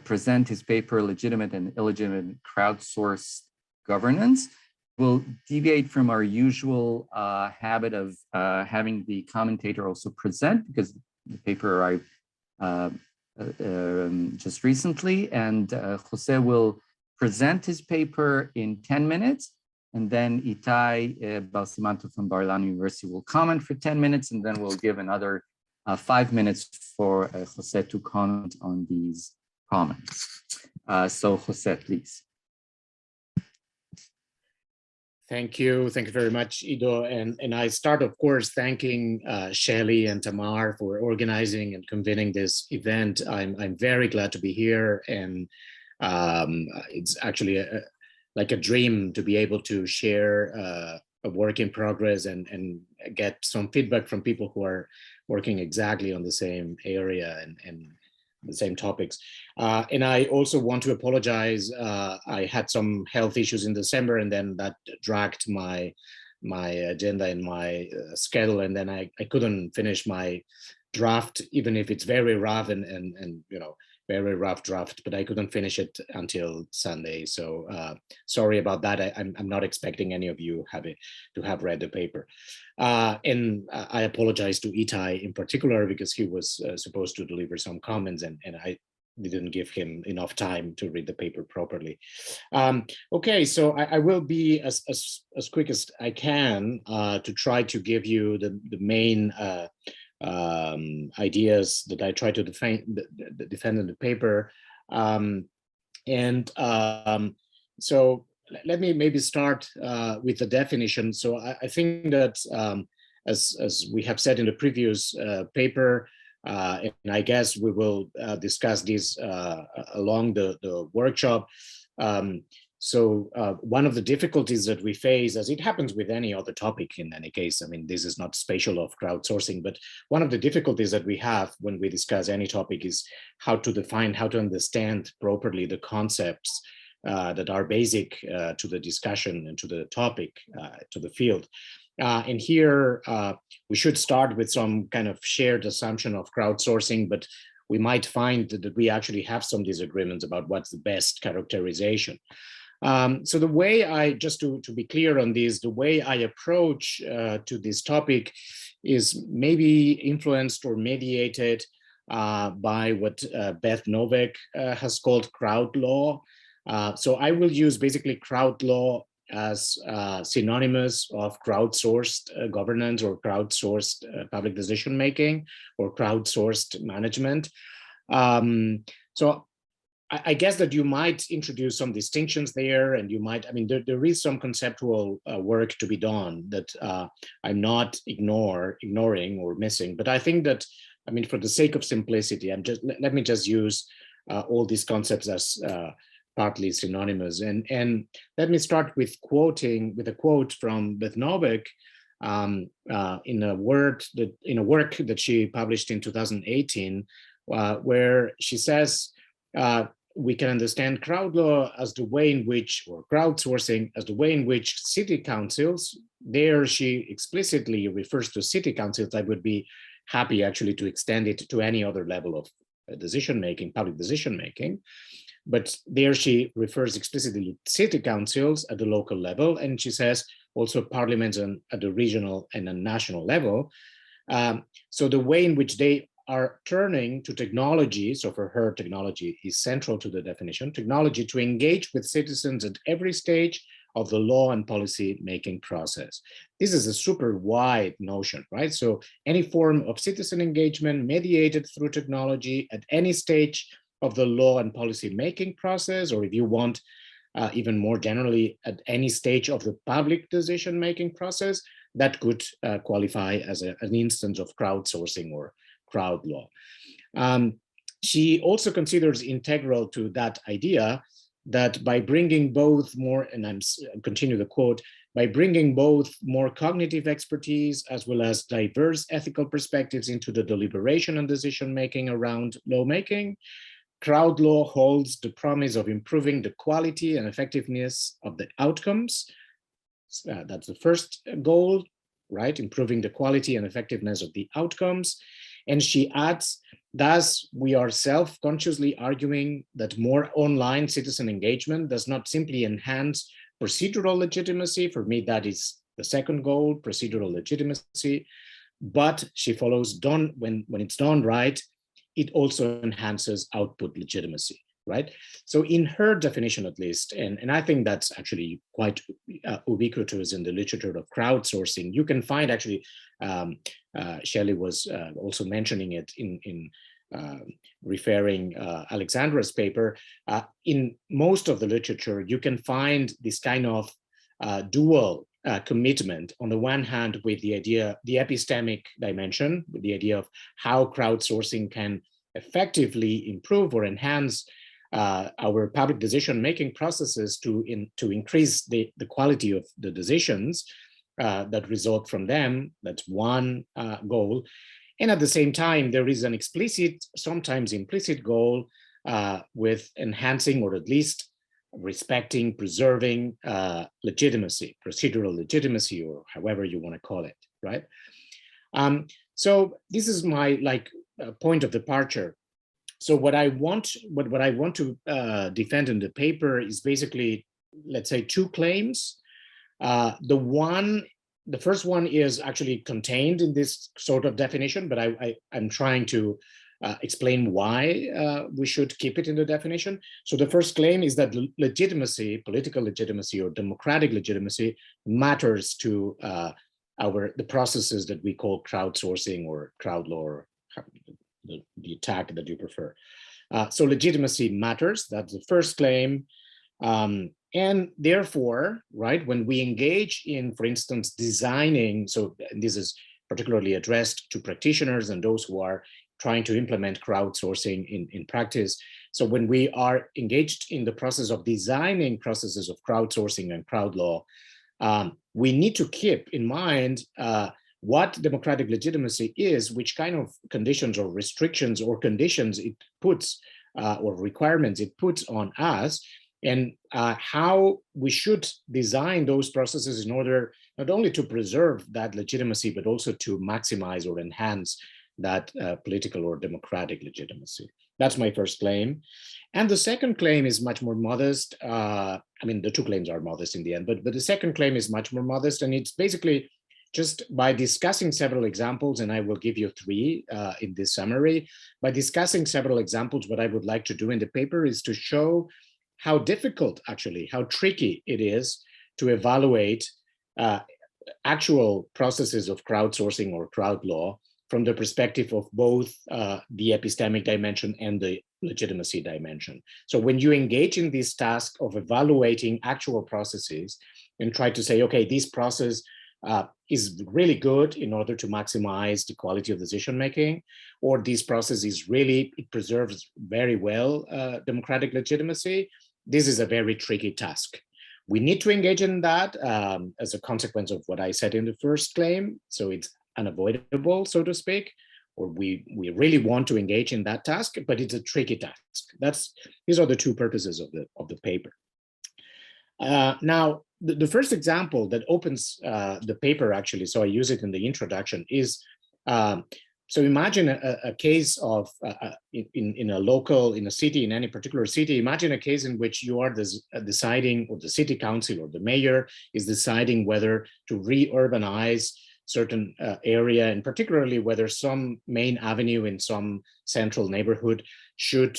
present his paper, Legitimate and Illegitimate Crowdsourced Governance. We'll deviate from our usual habit of having the commentator also present, because the paper arrived just recently, and José will present his paper in 10 minutes, and then Ittai Bar-Siman-Tov from Barcelona University will comment for 10 minutes, and then we'll give another 5 minutes for José to comment on these comments. So José, please. Thank you very much, Iddo. And I start, of course, thanking Shelley and Tamar for organizing and convening this event. I'm very glad to be here, and it's actually like a dream to be able to share a work in progress and get some feedback from people who are working exactly on the same area and the same topics. And I also want to apologize. I had some health issues in December, and then that dragged my agenda and my schedule, and then I couldn't finish my draft, even if it's very rough and you know, very rough draft, but I couldn't finish it until Sunday. So sorry about that. I'm not expecting any of you to have read the paper. And I apologize to Ittai in particular, because he was supposed to deliver some comments, and I didn't give him enough time to read the paper properly. Okay, so I will be as quick as I can to try to give you the main ideas that I try to defend in the paper. So let me maybe start with the definition. So I think that as we have said in the previous paper, and I guess we will discuss this along the workshop. So one of the difficulties that we face, as it happens with any other topic in any case, I mean, this is not special of crowdsourcing, but one of the difficulties that we have when we discuss any topic is how to define, how to understand properly the concepts that are basic to the discussion and to the topic, to the field. And here we should start with some kind of shared assumption of crowdsourcing, but we might find that we actually have some disagreements about what's the best characterization. So the way just to be clear on this, the way I approach to this topic is maybe influenced or mediated by what Beth Novak has called crowd law. So I will use basically crowd law as synonymous of crowdsourced governance or crowdsourced public decision making or crowdsourced management. So I guess that you might introduce some distinctions there, and you might, I mean, there is some conceptual work to be done that I'm not ignoring or missing, but I think that, I mean, for the sake of simplicity, let me just use all these concepts as partly synonymous. And let me start with a quote from Beth Novak in a work that she published in 2018, where she says, we can understand crowd law as the way in which, or crowdsourcing as the way in which city councils, there she explicitly refers to city councils. I would be happy actually to extend it to any other level of decision-making, public decision-making. But there she refers explicitly to city councils at the local level, and she says also parliaments at the regional and the national level. So the way in which they are turning to technology, so for her, technology is central to the definition, technology to engage with citizens at every stage of the law and policy making process. This is a super wide notion, right? So any form of citizen engagement mediated through technology at any stage of the law and policy making process, or if you want even more generally at any stage of the public decision making process, that could qualify as an instance of crowdsourcing or crowd law. She also considers integral to that idea that by bringing both more, and I'm continue the quote, by bringing both more cognitive expertise as well as diverse ethical perspectives into the deliberation and decision-making around lawmaking, crowd law holds the promise of improving the quality and effectiveness of the outcomes. That's the first goal, right? Improving the quality and effectiveness of the outcomes. And she adds, thus, we are self-consciously arguing that more online citizen engagement does not simply enhance procedural legitimacy. For me, that is the second goal, procedural legitimacy. But she follows, when it's done right, it also enhances output legitimacy, right? So in her definition, at least, and I think that's actually quite ubiquitous in the literature of crowdsourcing, you can find actually, Shelley was also mentioning it in referring Alexandra's paper. In most of the literature, you can find this kind of dual commitment on the one hand with the idea, the epistemic dimension, with the idea of how crowdsourcing can effectively improve or enhance our public decision-making processes to increase the quality of the decisions that result from them. That's one goal. And at the same time, there is an explicit, sometimes implicit goal with enhancing or at least respecting, preserving legitimacy, procedural legitimacy, or however you want to call it, right? So this is my point of departure. So what I want to defend in the paper is basically, let's say, two claims. The first one is actually contained in this sort of definition, but I'm trying to explain why we should keep it in the definition. So the first claim is that legitimacy, political legitimacy or democratic legitimacy matters to the processes that we call crowdsourcing or crowd law, or the tag that you prefer. So legitimacy matters, that's the first claim. And therefore, right, when we engage in, for instance, designing, so this is particularly addressed to practitioners and those who are trying to implement crowdsourcing in practice. So when we are engaged in the process of designing processes of crowdsourcing and crowd law, we need to keep in mind what democratic legitimacy is, which kind of conditions or restrictions or conditions it puts or requirements it puts on us, and how we should design those processes in order not only to preserve that legitimacy, but also to maximize or enhance that political or democratic legitimacy. That's my first claim. And the second claim is much more modest. I mean, the two claims are modest in the end, but the second claim is much more modest, and it's basically just by discussing several examples, and I will give you three in this summary. By discussing several examples, what I would like to do in the paper is to show how difficult, actually, how tricky it is to evaluate actual processes of crowdsourcing or crowd law from the perspective of both the epistemic dimension and the legitimacy dimension. So when you engage in this task of evaluating actual processes and try to say, okay, this process is really good in order to maximize the quality of decision-making, or this process is really, it preserves very well democratic legitimacy, this is a very tricky task. We need to engage in that as a consequence of what I said in the first claim. So it's unavoidable, so to speak, or we really want to engage in that task, but it's a tricky task. These are the two purposes of the paper. Now, the first example that opens the paper, actually, so I use it in the introduction, is so imagine a case of in a city, in any particular city. Imagine a case in which you are deciding, or the city council or the mayor is deciding whether to re-urbanize certain area, and particularly whether some main avenue in some central neighborhood should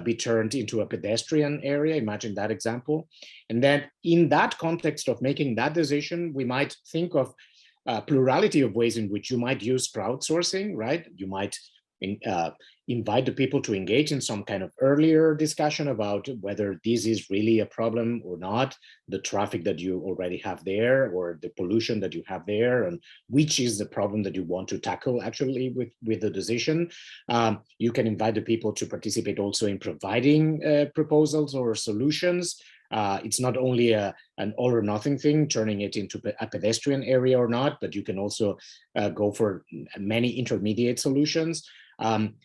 be turned into a pedestrian area. Imagine that example. And then in that context of making that decision, we might think of a plurality of ways in which you might use crowdsourcing, right? You might invite the people to engage in some kind of earlier discussion about whether this is really a problem or not, the traffic that you already have there or the pollution that you have there, and which is the problem that you want to tackle actually with the decision. You can invite the people to participate also in providing proposals or solutions. It's not only an all or nothing thing, turning it into a pedestrian area or not, but you can also go for many intermediate solutions.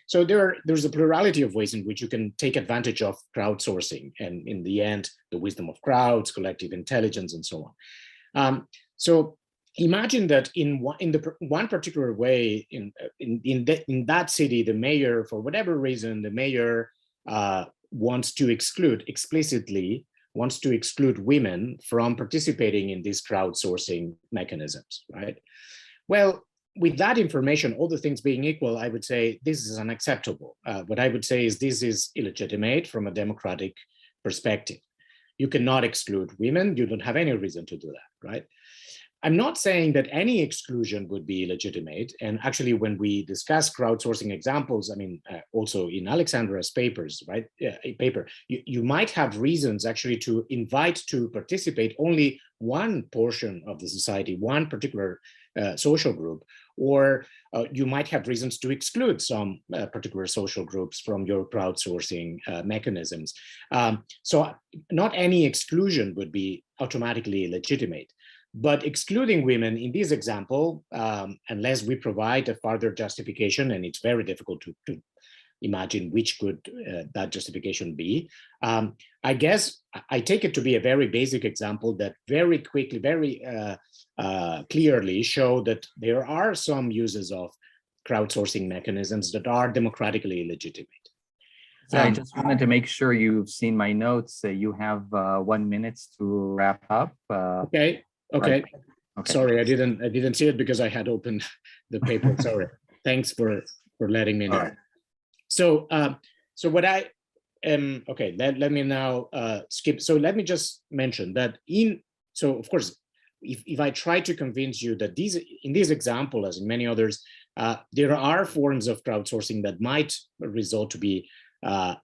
So there's a plurality of ways in which you can take advantage of crowdsourcing, and in the end, the wisdom of crowds, collective intelligence, and so on. So imagine that in one particular way, in that city, the mayor, for whatever reason, the mayor wants to explicitly exclude women from participating in these crowdsourcing mechanisms, right? Well, with that information, all the things being equal, I would say this is unacceptable. What I would say is this is illegitimate from a democratic perspective. You cannot exclude women. You don't have any reason to do that, right? I'm not saying that any exclusion would be legitimate. And actually, when we discuss crowdsourcing examples, I mean, also in Alexandra's papers, right? You might have reasons actually to invite to participate only one portion of the society, one particular social group, or you might have reasons to exclude some particular social groups from your crowdsourcing mechanisms. So not any exclusion would be automatically legitimate. But excluding women in this example, unless we provide a further justification, and it's very difficult to imagine which could that justification be, I guess I take it to be a very basic example that very quickly, very clearly show that there are some uses of crowdsourcing mechanisms that are democratically legitimate. So I just wanted to make sure you've seen my notes. You have 1 minute to wrap up. Okay. Right. Okay. Sorry, I didn't see it because I had opened the paper. Sorry. Thanks for letting me know. All right. So what I okay, let me now skip. So let me just mention that so of course, if I try to convince you that in this example, as in many others, there are forms of crowdsourcing that might result to be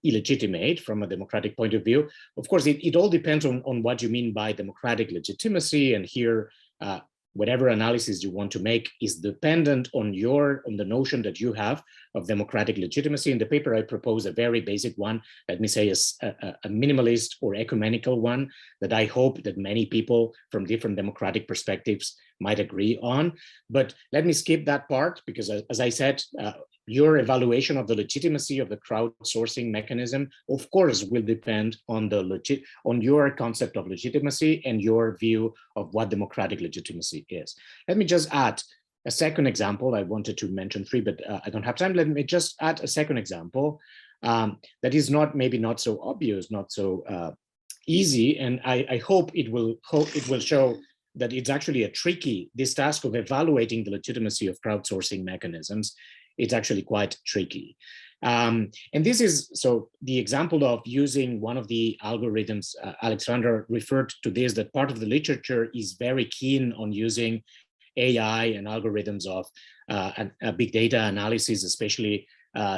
illegitimate from a democratic point of view. Of course, it all depends on what you mean by democratic legitimacy. And here, whatever analysis you want to make is dependent on the notion that you have of democratic legitimacy. In the paper, I propose a very basic one, let me say a minimalist or ecumenical one that I hope that many people from different democratic perspectives might agree on. But let me skip that part because, as I said, your evaluation of the legitimacy of the crowdsourcing mechanism, of course, will depend on your concept of legitimacy and your view of what democratic legitimacy is. Let me just add a second example. I wanted to mention three, but I don't have time. Let me just add a second example that is maybe not so obvious, not so easy, and I hope it will show that it's actually this task of evaluating the legitimacy of crowdsourcing mechanisms. It's actually quite tricky. And this is, so the example of using one of the algorithms, Alexandra referred to this, that part of the literature is very keen on using AI and algorithms of big data analysis, especially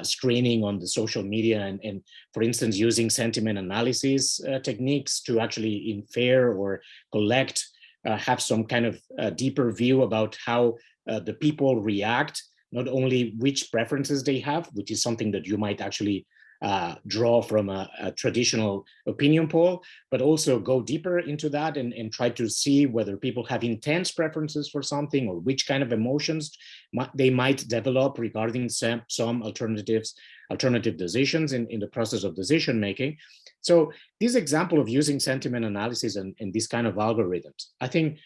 screening on the social media and for instance, using sentiment analysis techniques to actually infer or collect, have some kind of deeper view about how the people react, not only which preferences they have, which is something that you might actually draw from a traditional opinion poll, but also go deeper into that and try to see whether people have intense preferences for something or which kind of emotions they might develop regarding some alternative decisions in the process of decision making. So this example of using sentiment analysis and this kind of algorithms, I think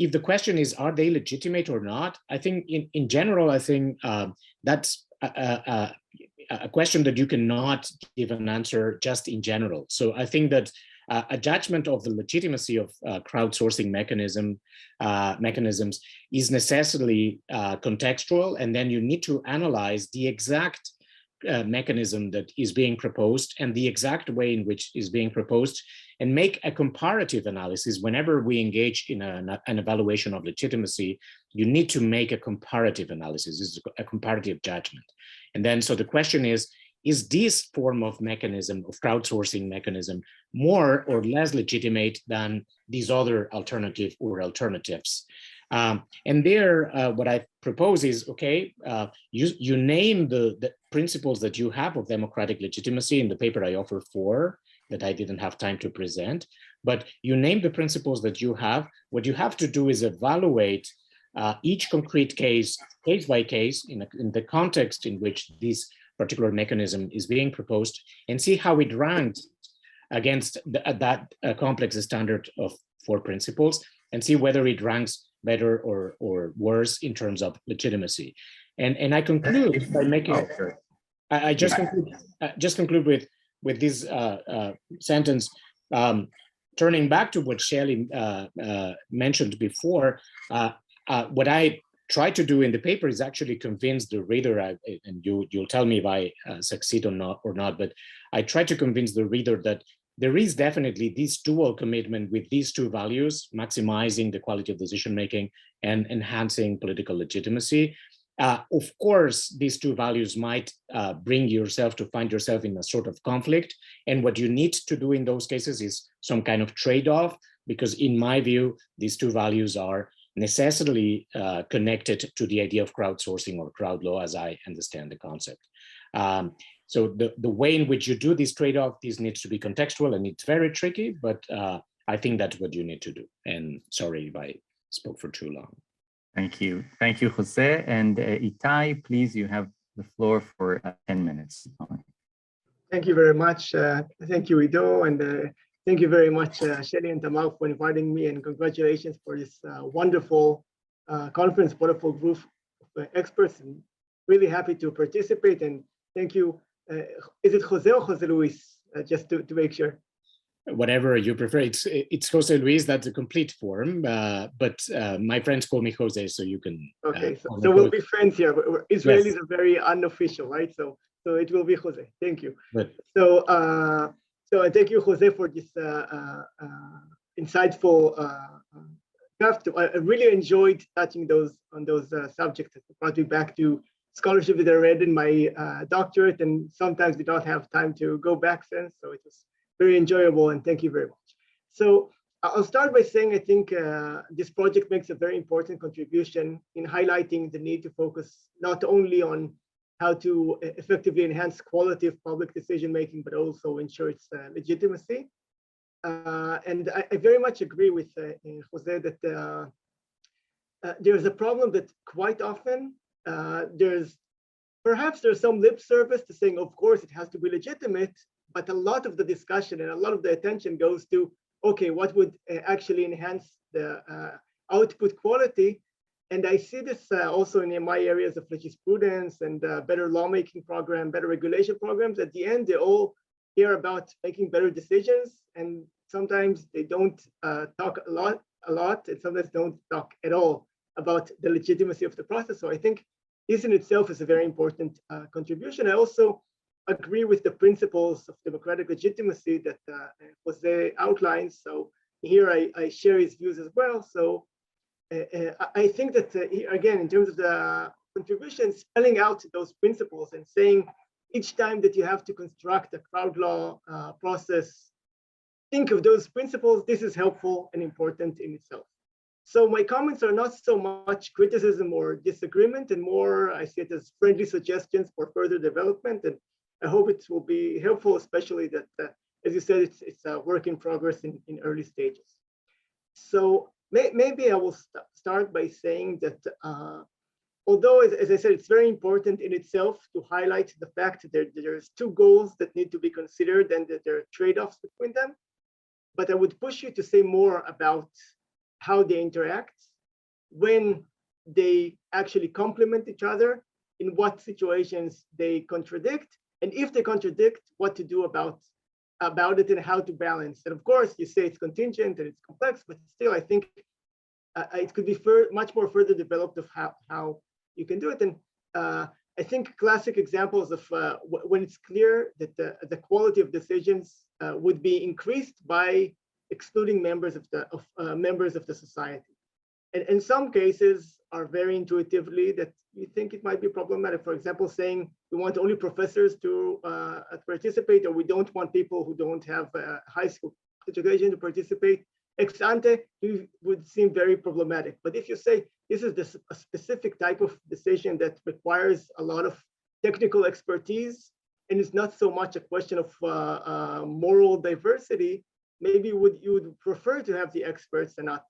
if the question is, are they legitimate or not? I think in general, I think that's a question that you cannot give an answer just in general. So I think that a judgment of the legitimacy of crowdsourcing mechanisms is necessarily contextual, and then you need to analyze the exact mechanism that is being proposed and the exact way in which is being proposed, and make a comparative analysis. Whenever we engage in an evaluation of legitimacy, you need to make a comparative analysis. This is a comparative judgment. And then, so the question is this form of mechanism, of crowdsourcing mechanism, more or less legitimate than these other alternative or alternatives? And there, what I propose is, okay, you name the principles that you have of democratic legitimacy. In the paper I offer 4 that I didn't have time to present, but you name the principles that you have. What you have to do is evaluate each concrete case by case, in the context in which this particular mechanism is being proposed, and see how it ranks against that complex standard of 4 principles, and see whether it ranks better or worse in terms of legitimacy. And I conclude by making, I just conclude with this sentence, turning back to what Shelley mentioned before. What I try to do in the paper is actually convince the reader, and you'll tell me if I succeed or not, but I try to convince the reader that there is definitely this dual commitment with these 2 values, maximizing the quality of decision-making and enhancing political legitimacy. Of course, these 2 values might bring yourself to find yourself in a sort of conflict. And what you need to do in those cases is some kind of trade-off, because in my view, these 2 values are necessarily connected to the idea of crowdsourcing or crowd law, as I understand the concept. So the way in which you do this trade-off, this needs to be contextual, and it's very tricky, but I think that's what you need to do. And sorry if I spoke for too long. Thank you, José. And Ittai, please, you have the floor for 10 minutes. Thank you very much. Thank you, Iddo, and thank you very much, Shelley and Tamar, for inviting me, and congratulations for this wonderful conference, wonderful group of experts, and really happy to participate. And thank you. Is it José or José Luis? Just to make sure. Whatever you prefer. It's José Luis. That's a complete form, but my friends call me José, so you can. Okay, so we'll be friends here. Israelis are very unofficial, right? So it will be José. Thank you. Good. So thank you, José, for this insightful draft. I really enjoyed touching on those subjects that brought me back to scholarship that I read in my doctorate, and sometimes did not have time to go back since. So it was very enjoyable, and thank you very much. So I'll start by saying I think this project makes a very important contribution in highlighting the need to focus not only on how to effectively enhance quality of public decision-making, but also ensure its legitimacy. And I very much agree with José that there's a problem that quite often there's some lip service to saying, of course, it has to be legitimate, but a lot of the discussion and a lot of the attention goes to, okay, what would actually enhance the output quality? And I see this also in my areas of jurisprudence and better lawmaking program, better regulation programs. At the end, they all hear about making better decisions, and sometimes they don't talk a lot, and sometimes don't talk at all about the legitimacy of the process. So I think this in itself is a very important contribution. I also agree with the principles of democratic legitimacy that José outlines. So here I share his views as well. So I think that again, in terms of the contribution, spelling out those principles and saying each time that you have to construct a crowd law process, think of those principles. This is helpful and important in itself. So my comments are not so much criticism or disagreement, and more I see it as friendly suggestions for further development. And I hope it will be helpful, especially that, as you said, it's a work in progress in early stages. So maybe I will start by saying that although, as I said, it's very important in itself to highlight the fact that there's 2 goals that need to be considered and that there are trade-offs between them. But I would push you to say more about how they interact, when they actually complement each other, in what situations they contradict, and if they contradict, what to do about about it and how to balance. And of course, you say it's contingent and it's complex, but still, I think it could be much more further developed of how you can do it. And I think classic examples of when it's clear that the quality of decisions would be increased by excluding members of the society. And in some cases are very intuitively that you think it might be problematic. For example, saying we want only professors to participate, or we don't want people who don't have high school education to participate. Ex ante would seem very problematic. But if you say this is a specific type of decision that requires a lot of technical expertise, and it's not so much a question of moral diversity, maybe you would prefer to have the experts and not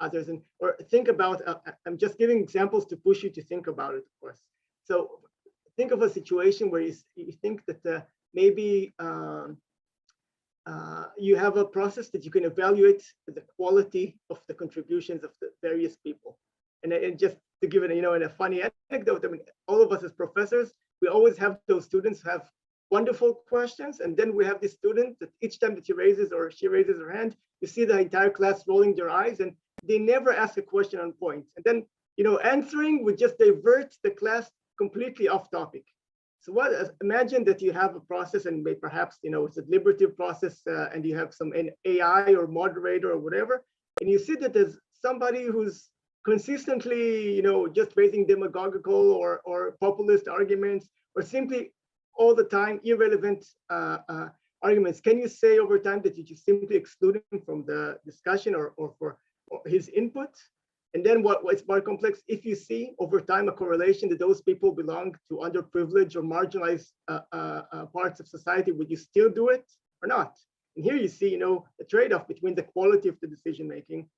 others. And or think about, I'm just giving examples to push you to think about it, of course. So think of a situation where you think that maybe you have a process that you can evaluate the quality of the contributions of the various people. And just to give it, in a funny anecdote, I mean, all of us as professors, we always have those students who have wonderful questions, and then we have this student that each time that he raises or she raises her hand, you see the entire class rolling their eyes, and they never ask a question on point. And then, answering would just divert the class completely off topic. So imagine that you have a process, and perhaps, it's a deliberative process, and you have some AI or moderator or whatever, and you see that there's somebody who's consistently, just raising demagogical or populist arguments, or simply all the time irrelevant arguments. Can you say over time that you just simply exclude him from the discussion or for his input? And then what's more complex, if you see over time a correlation that those people belong to underprivileged or marginalized parts of society, would you still do it or not? And here you see, the trade-off between the quality of the decision-making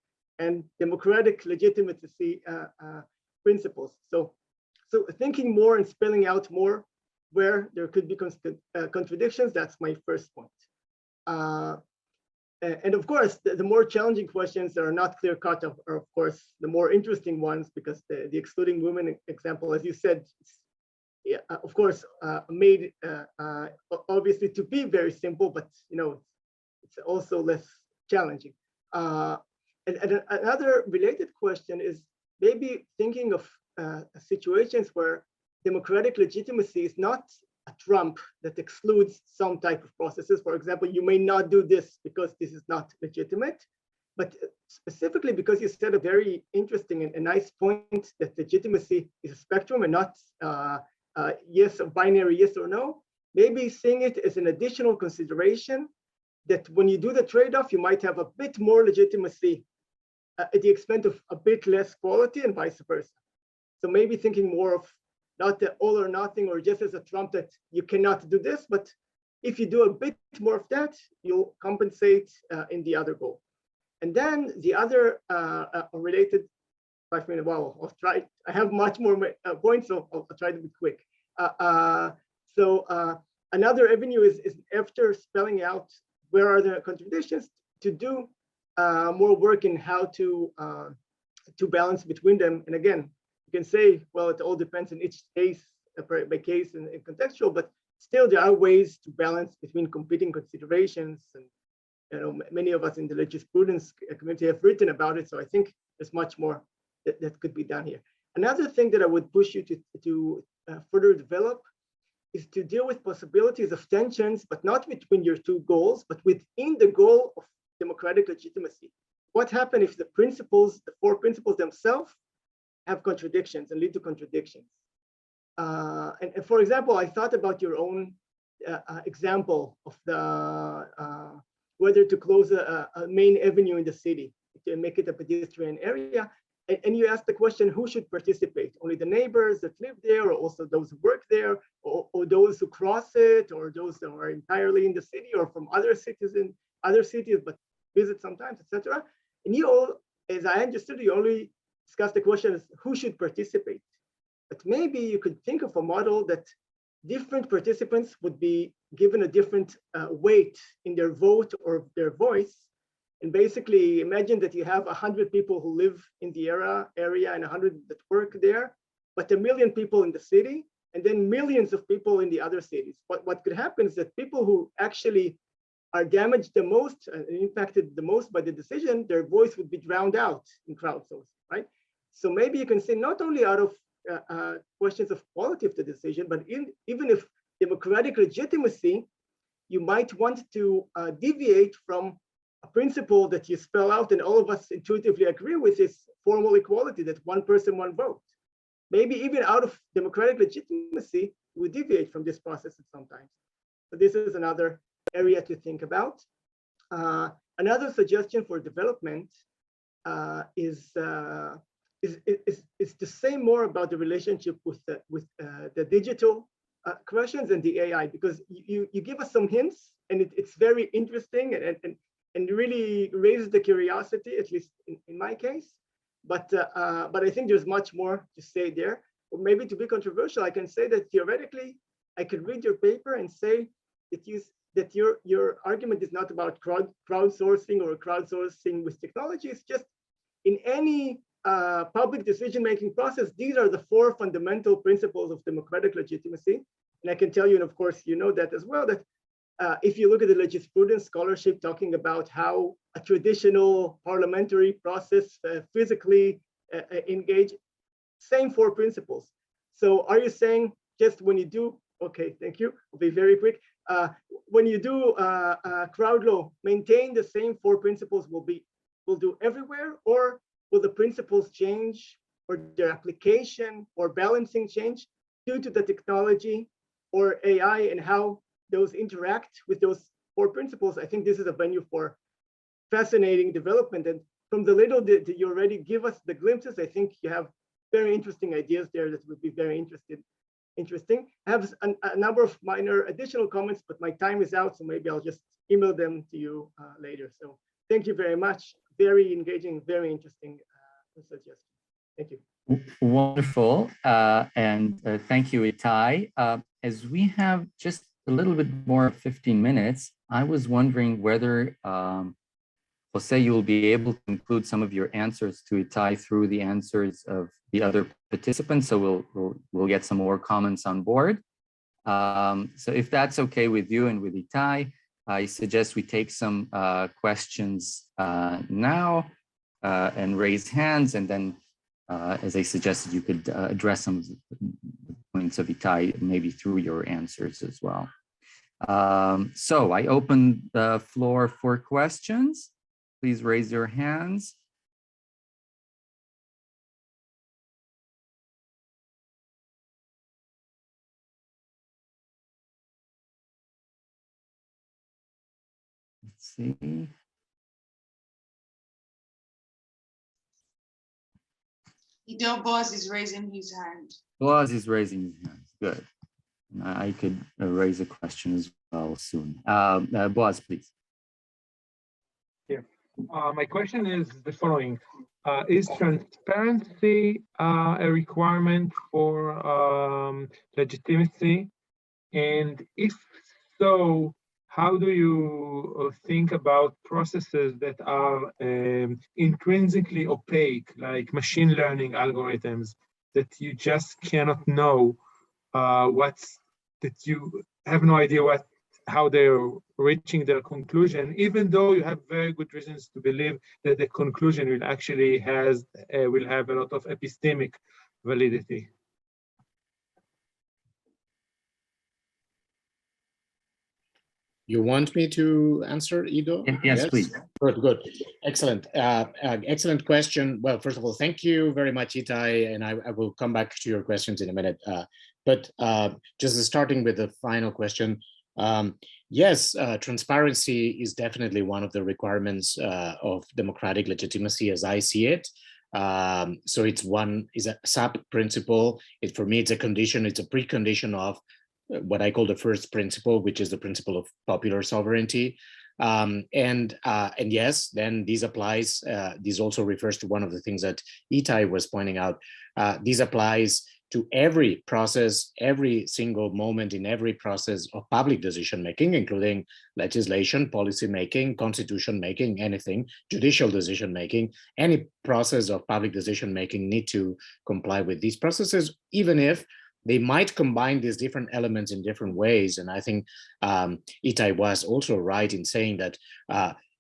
and democratic legitimacy principles. So thinking more and spelling out more where there could be contradictions, that's my first point. And of course, the more challenging questions that are not clear-cut are, of course, the more interesting ones, because the excluding women example, as you said, of course, made obviously to be very simple, but it's also less challenging. And another related question is maybe thinking of situations where democratic legitimacy is not a trump that excludes some type of processes. For example, you may not do this because this is not legitimate, but specifically because you said a very interesting and nice point that legitimacy is a spectrum and not yes, a binary yes or no. Maybe seeing it as an additional consideration that when you do the trade-off, you might have a bit more legitimacy at the expense of a bit less quality, and vice versa. So maybe thinking more of not the all or nothing, or just as a trump that you cannot do this, but if you do a bit more of that, you'll compensate in the other goal. And then the other related 5 minutes, wow, I'll try. I have much more points, so I'll try to be quick. Another avenue is after spelling out where are the contradictions, to do more work in how to balance between them. And again, you can say, well, it all depends on each case by case and contextual, but still there are ways to balance between competing considerations. And many of us in the jurisprudence community have written about it. So I think there's much more that could be done here. Another thing that I would push you to further develop is to deal with possibilities of tensions, but not between your two goals, but within the goal of democratic legitimacy. What happens if the principles, the 4 principles themselves, have contradictions and lead to contradictions? And for example, I thought about your own example of the whether to close a main avenue in the city to make it a pedestrian area. And you ask the question, who should participate? Only the neighbors that live there, or also those who work there, or those who cross it, or those that are entirely in the city, or from other cities but visit sometimes, etc. And you all, as I understood, you only discuss the question is who should participate. But maybe you could think of a model that different participants would be given a different weight in their vote or their voice. And basically imagine that you have 100 people who live in the area and 100 that work there, but 1 million people in the city. and then millions of people in the other cities. But what could happen is that people who actually are damaged the most and impacted the most by the decision, their voice would be drowned out in crowdsourcing, right? So maybe you can say not only out of questions of quality of the decision, but even if democratic legitimacy, you might want to deviate from a principle that you spell out and all of us intuitively agree with, is formal equality, that one person, one vote. Maybe even out of democratic legitimacy, we deviate from this process sometimes. So this is another area to think about. Another suggestion for development is to say more about the relationship with the digital questions and the AI, because you give us some hints, and it's very interesting and really raises the curiosity, at least in my case. But I think there's much more to say there. Or maybe to be controversial, I can say that theoretically, I could read your paper and say that your argument is not about crowdsourcing or crowdsourcing with technology. It's just in any public decision-making process, these are the 4 fundamental principles of democratic legitimacy. And I can tell you, and of course, you know that as well, that if you look at the jurisprudence scholarship talking about how a traditional parliamentary process physically engage, same 4 principles. So are you saying just when you do, okay, thank you, I'll be very quick. When you do crowd law, maintain the same 4 principles will do everywhere, or will the principles change, or their application or balancing change due to the technology or AI and how those interact with those 4 principles? I think this is a venue for fascinating development. And from the little that you already give us the glimpses, I think you have very interesting ideas there that would be very interesting. I have a number of minor additional comments, but my time is out, so maybe I'll just email them to you later. So thank you very much. Very engaging, very interesting suggestion. Thank you. Wonderful. And thank you, Ittai. As we have just a little bit more 15 minutes, I was wondering whether, José, you will be able to include some of your answers to Ittai through the answers of the other participants. So we'll get some more comments on board. So if that's okay with you and with Ittai, I suggest we take some questions now and raise hands, and then as I suggested, you could address some of the points of Ittai maybe through your answers as well. So I open the floor for questions. Please raise your hands. Let's see. Iddo Boaz is raising his hand. Boaz is raising his hand. Good. I could raise a question as well soon. Boaz, please. Yeah. My question is the following. Is transparency a requirement for legitimacy? And if so, how do you think about processes that are intrinsically opaque, like machine learning algorithms, that you just cannot know that you have no idea how they're reaching their conclusion, even though you have very good reasons to believe that the conclusion will actually will have a lot of epistemic validity? You want me to answer, Iddo? Yes, please. Good. Excellent. Excellent question. Well, first of all, thank you very much, Ittai, and I will come back to your questions in a minute. But just starting with the final question, yes, transparency is definitely one of the requirements of democratic legitimacy as I see it. So it's a sub principle. For me, it's a condition, it's a precondition of what I call the first principle, which is the principle of popular sovereignty. And yes, then this applies, this also refers to one of the things that Ittai was pointing out. This applies to every process, every single moment in every process of public decision-making, including legislation, policy-making, constitution-making, anything, judicial decision-making. Any process of public decision-making need to comply with these processes, even if they might combine these different elements in different ways. And I think Ittai was also right in saying that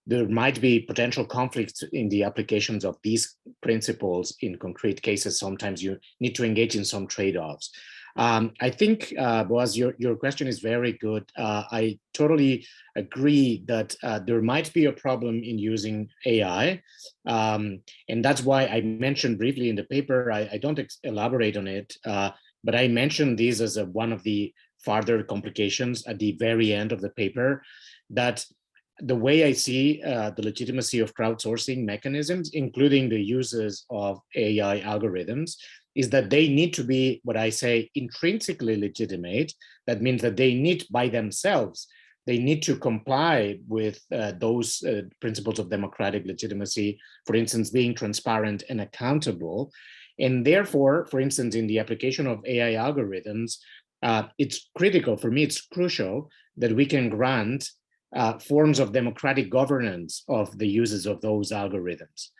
there might be potential conflicts in the applications of these principles in concrete cases. Sometimes you need to engage in some trade-offs. I think, Boaz, your question is very good. I totally agree that there might be a problem in using AI. And that's why I mentioned briefly in the paper, I don't elaborate on it, but I mentioned this as one of the further complications at the very end of the paper, that the way I see the legitimacy of crowdsourcing mechanisms, including the uses of AI algorithms, is that they need to be, what I say, intrinsically legitimate. That means that they need by themselves, they need to comply with those principles of democratic legitimacy, for instance, being transparent and accountable. And therefore, for instance, in the application of AI algorithms, it's critical, for me, it's crucial that we can grant forms of democratic governance of the uses of those algorithms.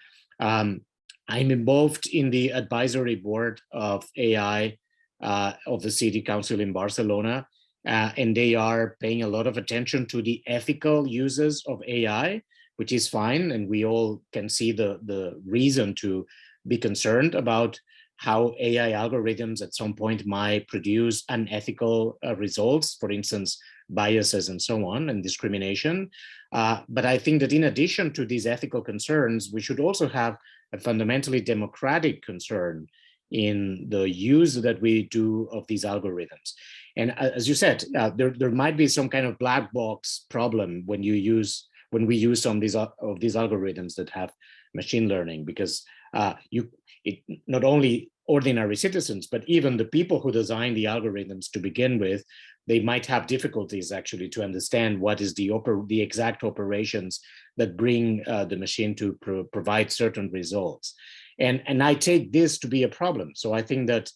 I'm involved in the advisory board of AI of the City Council in Barcelona, and they are paying a lot of attention to the ethical uses of AI, which is fine, and we all can see the reason to be concerned about how AI algorithms at some point might produce unethical results, for instance, biases and so on, and discrimination. But I think that in addition to these ethical concerns, we should also have a fundamentally democratic concern in the use that we do of these algorithms. And as you said, there might be some kind of black box problem when we use some of these algorithms that have machine learning, because not only ordinary citizens, but even the people who design the algorithms to begin with, they might have difficulties actually to understand what is the exact operations that bring the machine to provide certain results. And I take this to be a problem. So I think that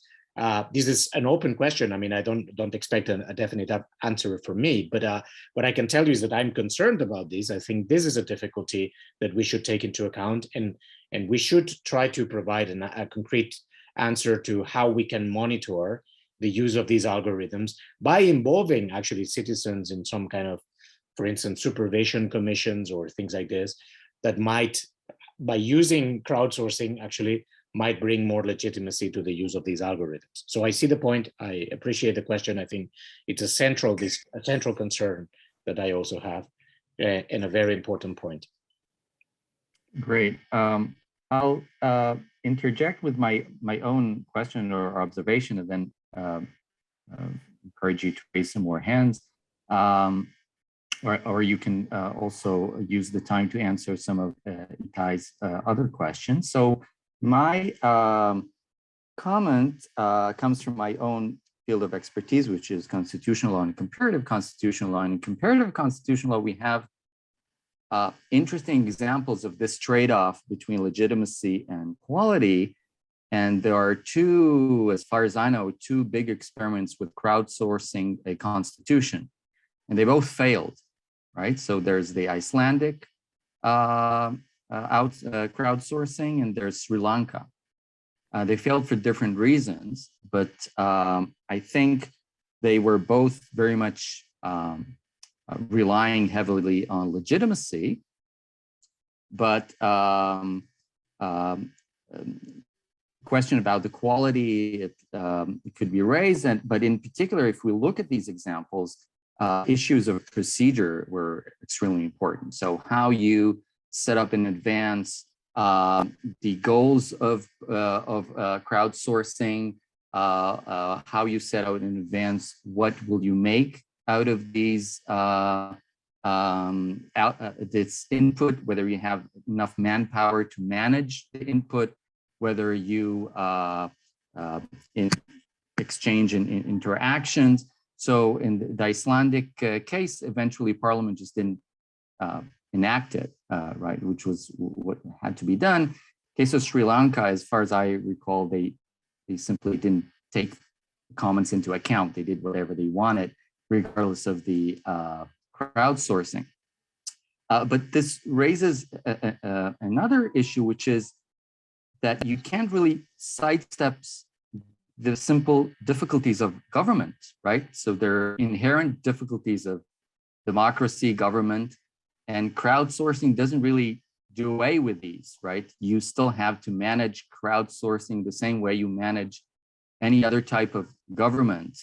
this is an open question. I mean, I don't expect a definite answer from me, but what I can tell you is that I'm concerned about this. I think this is a difficulty that we should take into account, and we should try to provide a concrete answer to how we can monitor the use of these algorithms by involving actually citizens in some kind of, for instance, supervision commissions or things like this, that might, by using crowdsourcing, actually might bring more legitimacy to the use of these algorithms. So I see the point. I appreciate the question. I think it's a central concern that I also have, and a very important point. Great. I'll interject with my own question or observation, and then encourage you to raise some more hands, or you can also use the time to answer some of Ittai's other questions. So my comment comes from my own field of expertise, which is constitutional law and comparative constitutional law. And in comparative constitutional law, we have interesting examples of this trade-off between legitimacy and quality. And there are two, as far as I know, two big experiments with crowdsourcing a constitution, and they both failed, right? So there's the Icelandic crowdsourcing, and there's Sri Lanka. They failed for different reasons, but I think they were both very much relying heavily on legitimacy, but question about the quality, it could be raised, but in particular, if we look at these examples, issues of procedure were extremely important. So how you set up in advance the goals of crowdsourcing, how you set out in advance what will you make out of these this input, whether you have enough manpower to manage the input, whether you exchange in interactions. So in the Icelandic case, eventually Parliament just didn't enact it, right, which was what had to be done. In the case of Sri Lanka, as far as I recall, they simply didn't take comments into account. They did whatever they wanted, regardless of the crowdsourcing. But this raises another issue, which is that you can't really sidestep the simple difficulties of government, right? So there are inherent difficulties of democracy, government, and crowdsourcing doesn't really do away with these, right? You still have to manage crowdsourcing the same way you manage any other type of government.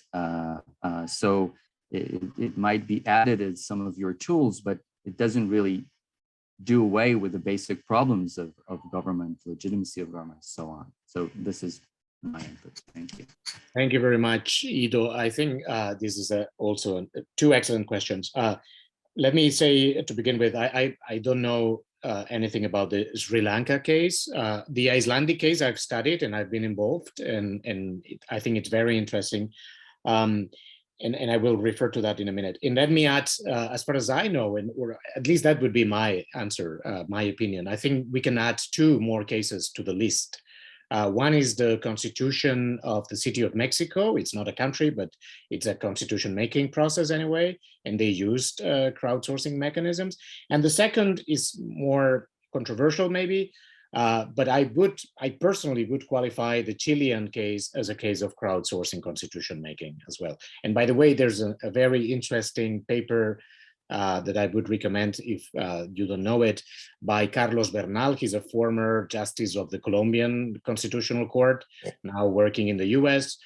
So it might be added as some of your tools, but it doesn't really do away with the basic problems of government, legitimacy of government, so on. So this is my input. Thank you. Thank you very much, Iddo. I think this is also two excellent questions. Let me say to begin with, I don't know anything about the Sri Lanka case. The Icelandic case I've studied and I've been involved, and I think it's very interesting. And I will refer to that in a minute. And let me add, as far as I know, or at least that would be my answer, my opinion. I think we can add two more cases to the list. One is the Constitution of the City of Mexico. It's not a country, but it's a constitution-making process anyway, and they used crowdsourcing mechanisms. And the second is more controversial, maybe, but I personally would qualify the Chilean case as a case of crowdsourcing constitution making as well. And by the way, there's a very interesting paper that I would recommend if you don't know it, by Carlos Bernal. He's a former justice of the Colombian Constitutional Court, now working in the US,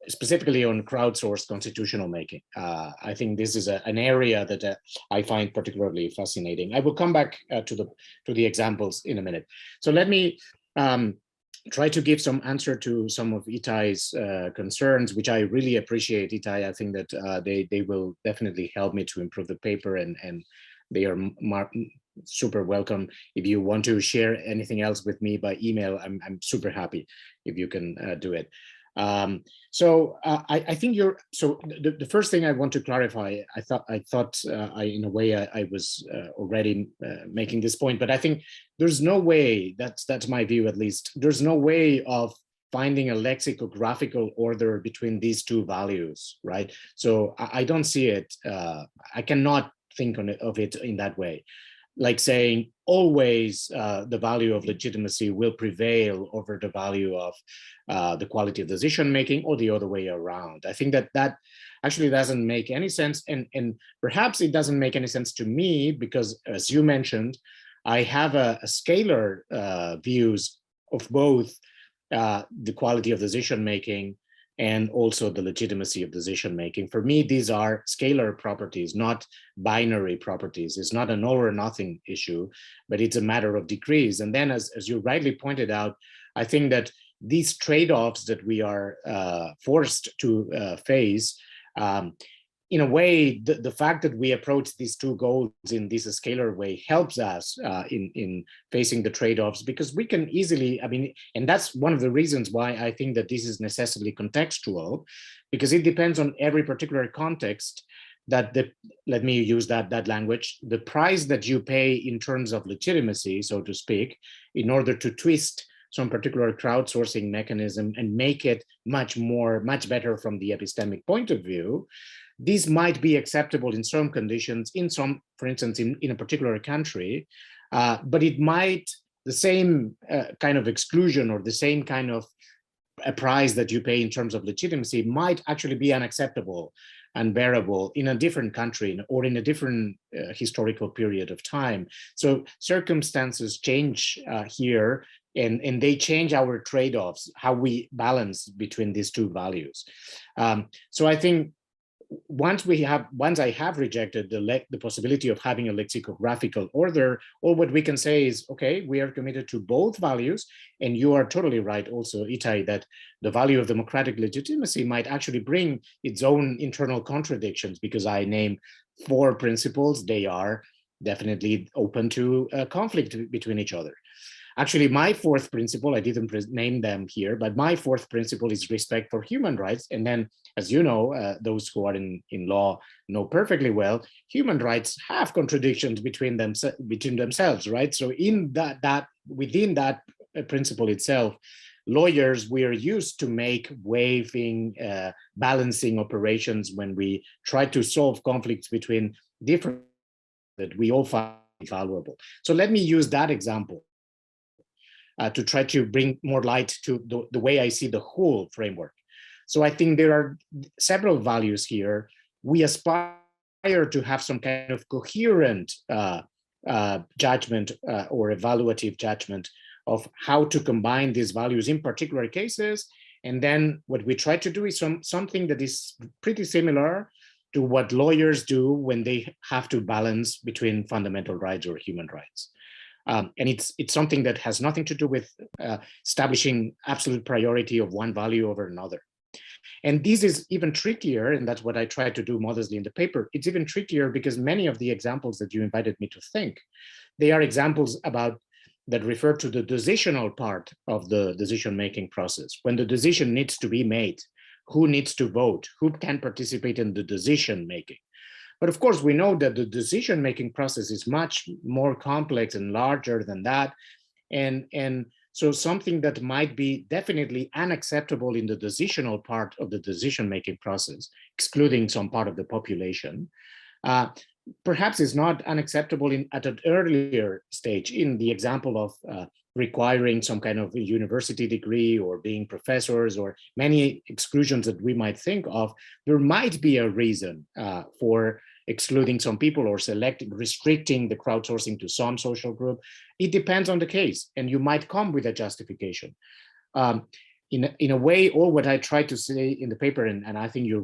specifically on crowdsourced constitutional making. I think this is an area that I find particularly fascinating. I will come back to the examples in a minute. So let me try to give some answer to some of Ittai's concerns, which I really appreciate, Ittai. I think that they will definitely help me to improve the paper, and they are super welcome. If you want to share anything else with me by email, I'm super happy if you can do it. I think the first thing I want to clarify, I thought in a way I was already making this point, but I think there's no way, that's my view at least, there's no way of finding a lexicographical order between these two values, right? So I don't see it, I cannot think of it in that way. Like saying always the value of legitimacy will prevail over the value of the quality of decision making, or the other way around. I think that actually doesn't make any sense, and perhaps it doesn't make any sense to me because, as you mentioned, I have a scalar views of both the quality of decision making and also the legitimacy of decision making. For me, these are scalar properties, not binary properties. It's not an all or nothing issue, but it's a matter of degrees. And then, as you rightly pointed out, I think that these trade-offs that we are forced to face, in a way, the fact that we approach these two goals in this scalar way helps us in facing the trade-offs, because we can easily, and that's one of the reasons why I think that this is necessarily contextual, because it depends on every particular context that let me use that language, the price that you pay in terms of legitimacy, so to speak, in order to twist some particular crowdsourcing mechanism and make it much better from the epistemic point of view. These might be acceptable in some conditions, for instance, in a particular country, but it might, the same kind of exclusion or the same kind of a price that you pay in terms of legitimacy might actually be unacceptable, unbearable in a different country or in a different historical period of time. So circumstances change here, and they change our trade-offs, how we balance between these two values. So I think once I have rejected the possibility of having a lexicographical order, all what we can say is, okay, we are committed to both values. And you are totally right also, Ittai, that the value of democratic legitimacy might actually bring its own internal contradictions, because I name 4 principles. They are definitely open to conflict between each other. Actually, my 4th principle, I didn't name them here, but my 4th principle is respect for human rights. And then, as you know, those who are in law know perfectly well, human rights have contradictions between themselves, right? So in within that principle itself, lawyers, we are used to make waiving, balancing operations when we try to solve conflicts between different that we all find valuable. So let me use that example. to try to bring more light to the way I see the whole framework. So I think there are several values here. We aspire to have some kind of coherent judgment or evaluative judgment of how to combine these values in particular cases. And then what we try to do is something that is pretty similar to what lawyers do when they have to balance between fundamental rights or human rights. And it's something that has nothing to do with establishing absolute priority of one value over another. And this is even trickier, and that's what I try to do modestly in the paper. It's even trickier because many of the examples that you invited me to think, they are examples that refer to the decisional part of the decision-making process. When the decision needs to be made, who needs to vote, who can participate in the decision-making. But of course, we know that the decision-making process is much more complex and larger than that. And so something that might be definitely unacceptable in the decisional part of the decision-making process, excluding some part of the population, perhaps is not unacceptable at an earlier stage. In the example of requiring some kind of a university degree or being professors or many exclusions that we might think of, there might be a reason for excluding some people or restricting the crowdsourcing to some social group. It depends on the case, and you might come with a justification. In a way, all what I try to say in the paper, and I think you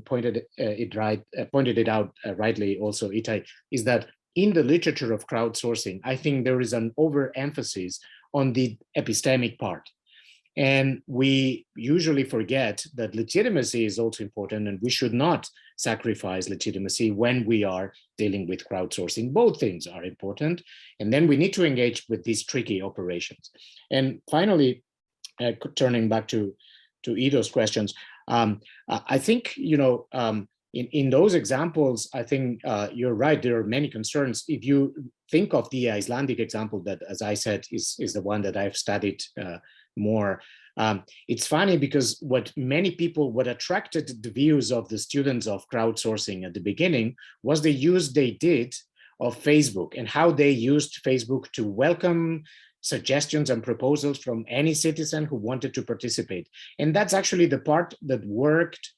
pointed it out rightly also, Ittai, is that in the literature of crowdsourcing, I think there is an overemphasis on the epistemic part. And we usually forget that legitimacy is also important, and we should not sacrifice legitimacy when we are dealing with crowdsourcing. Both things are important, and then we need to engage with these tricky operations. And finally, turning back to Iddo's questions, I think, in those examples, I think you're right, there are many concerns. If you think of the Icelandic example that, as I said, is the one that I've studied more, it's funny because what attracted the views of the students of crowdsourcing at the beginning was the use they did of Facebook and how they used Facebook to welcome suggestions and proposals from any citizen who wanted to participate. And that's actually the part that worked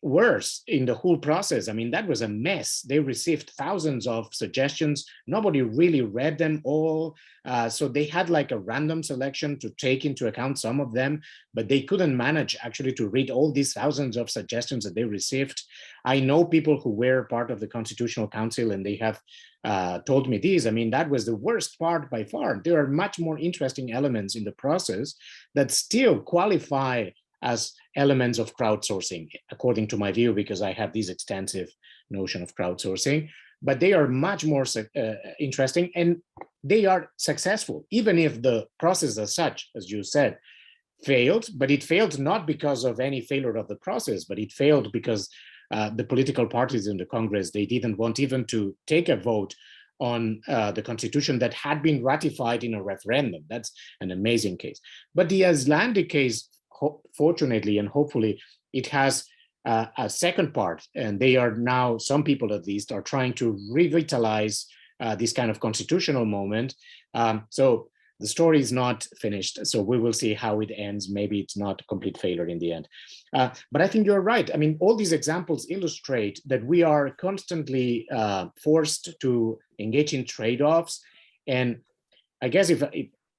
worse in the whole process. I mean, that was a mess. They received thousands of suggestions. Nobody really read them all. So they had like a random selection to take into account some of them, but they couldn't manage actually to read all these thousands of suggestions that they received. I know people who were part of the Constitutional Council, and they have told me this. I mean, that was the worst part by far. There are much more interesting elements in the process that still qualify as elements of crowdsourcing, according to my view, because I have this extensive notion of crowdsourcing, but they are much more interesting, and they are successful, even if the process as such, as you said, failed. But it failed not because of any failure of the process, but it failed because the political parties in the Congress, they didn't want even to take a vote on the constitution that had been ratified in a referendum. That's an amazing case. But the Icelandic case, fortunately and hopefully, it has a second part, and they are now, some people at least, are trying to revitalize this kind of constitutional moment. So the story is not finished, so we will see how it ends. Maybe it's not a complete failure in the end. But I think you're right. I mean, all these examples illustrate that we are constantly forced to engage in trade-offs. And I guess if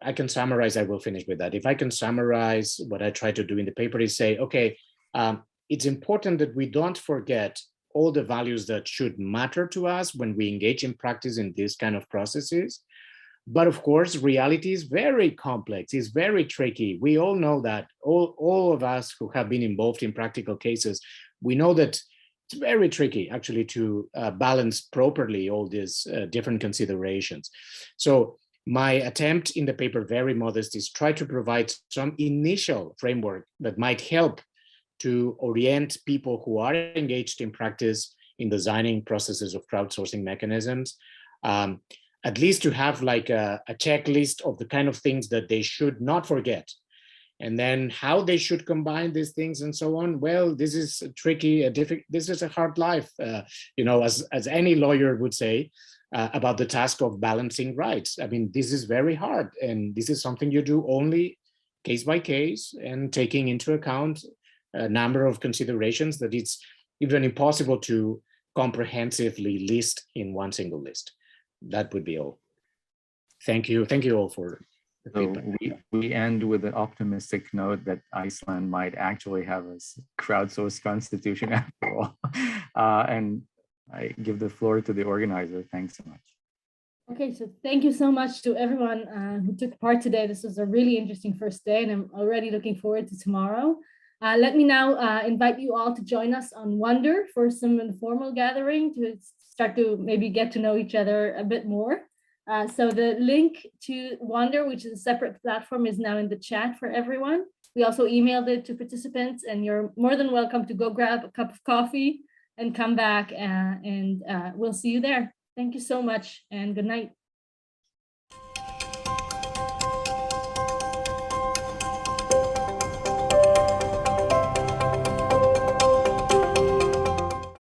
I can summarize, I will finish with that. If I can summarize what I try to do in the paper is say, okay, it's important that we don't forget all the values that should matter to us when we engage in practice in these kind of processes. But of course, reality is very complex, it's very tricky. We all know that, all of us who have been involved in practical cases, we know that it's very tricky actually to balance properly all these different considerations. So my attempt in the paper, very modest, is try to provide some initial framework that might help to orient people who are engaged in practice in designing processes of crowdsourcing mechanisms, at least to have like a checklist of the kind of things that they should not forget. And then how they should combine these things and so on. Well, this is tricky, this is a hard life, as any lawyer would say. about the task of balancing rights. I mean, this is very hard, and this is something you do only case by case and taking into account a number of considerations that it's even impossible to comprehensively list in one single list. That would be all. Thank you. Thank you all for the So feedback. we end with an optimistic note that Iceland might actually have a crowdsourced constitution after all. And I give the floor to the organizer. Thanks so much. Okay, so thank you so much to everyone who took part today. This was a really interesting first day, and I'm already looking forward to tomorrow. Let me now invite you all to join us on Wonder for some informal gathering to start to maybe get to know each other a bit more. So the link to Wonder, which is a separate platform, is now in the chat for everyone. We also emailed it to participants, and you're more than welcome to go grab a cup of coffee and come back, and we'll see you there. Thank you so much, and good night.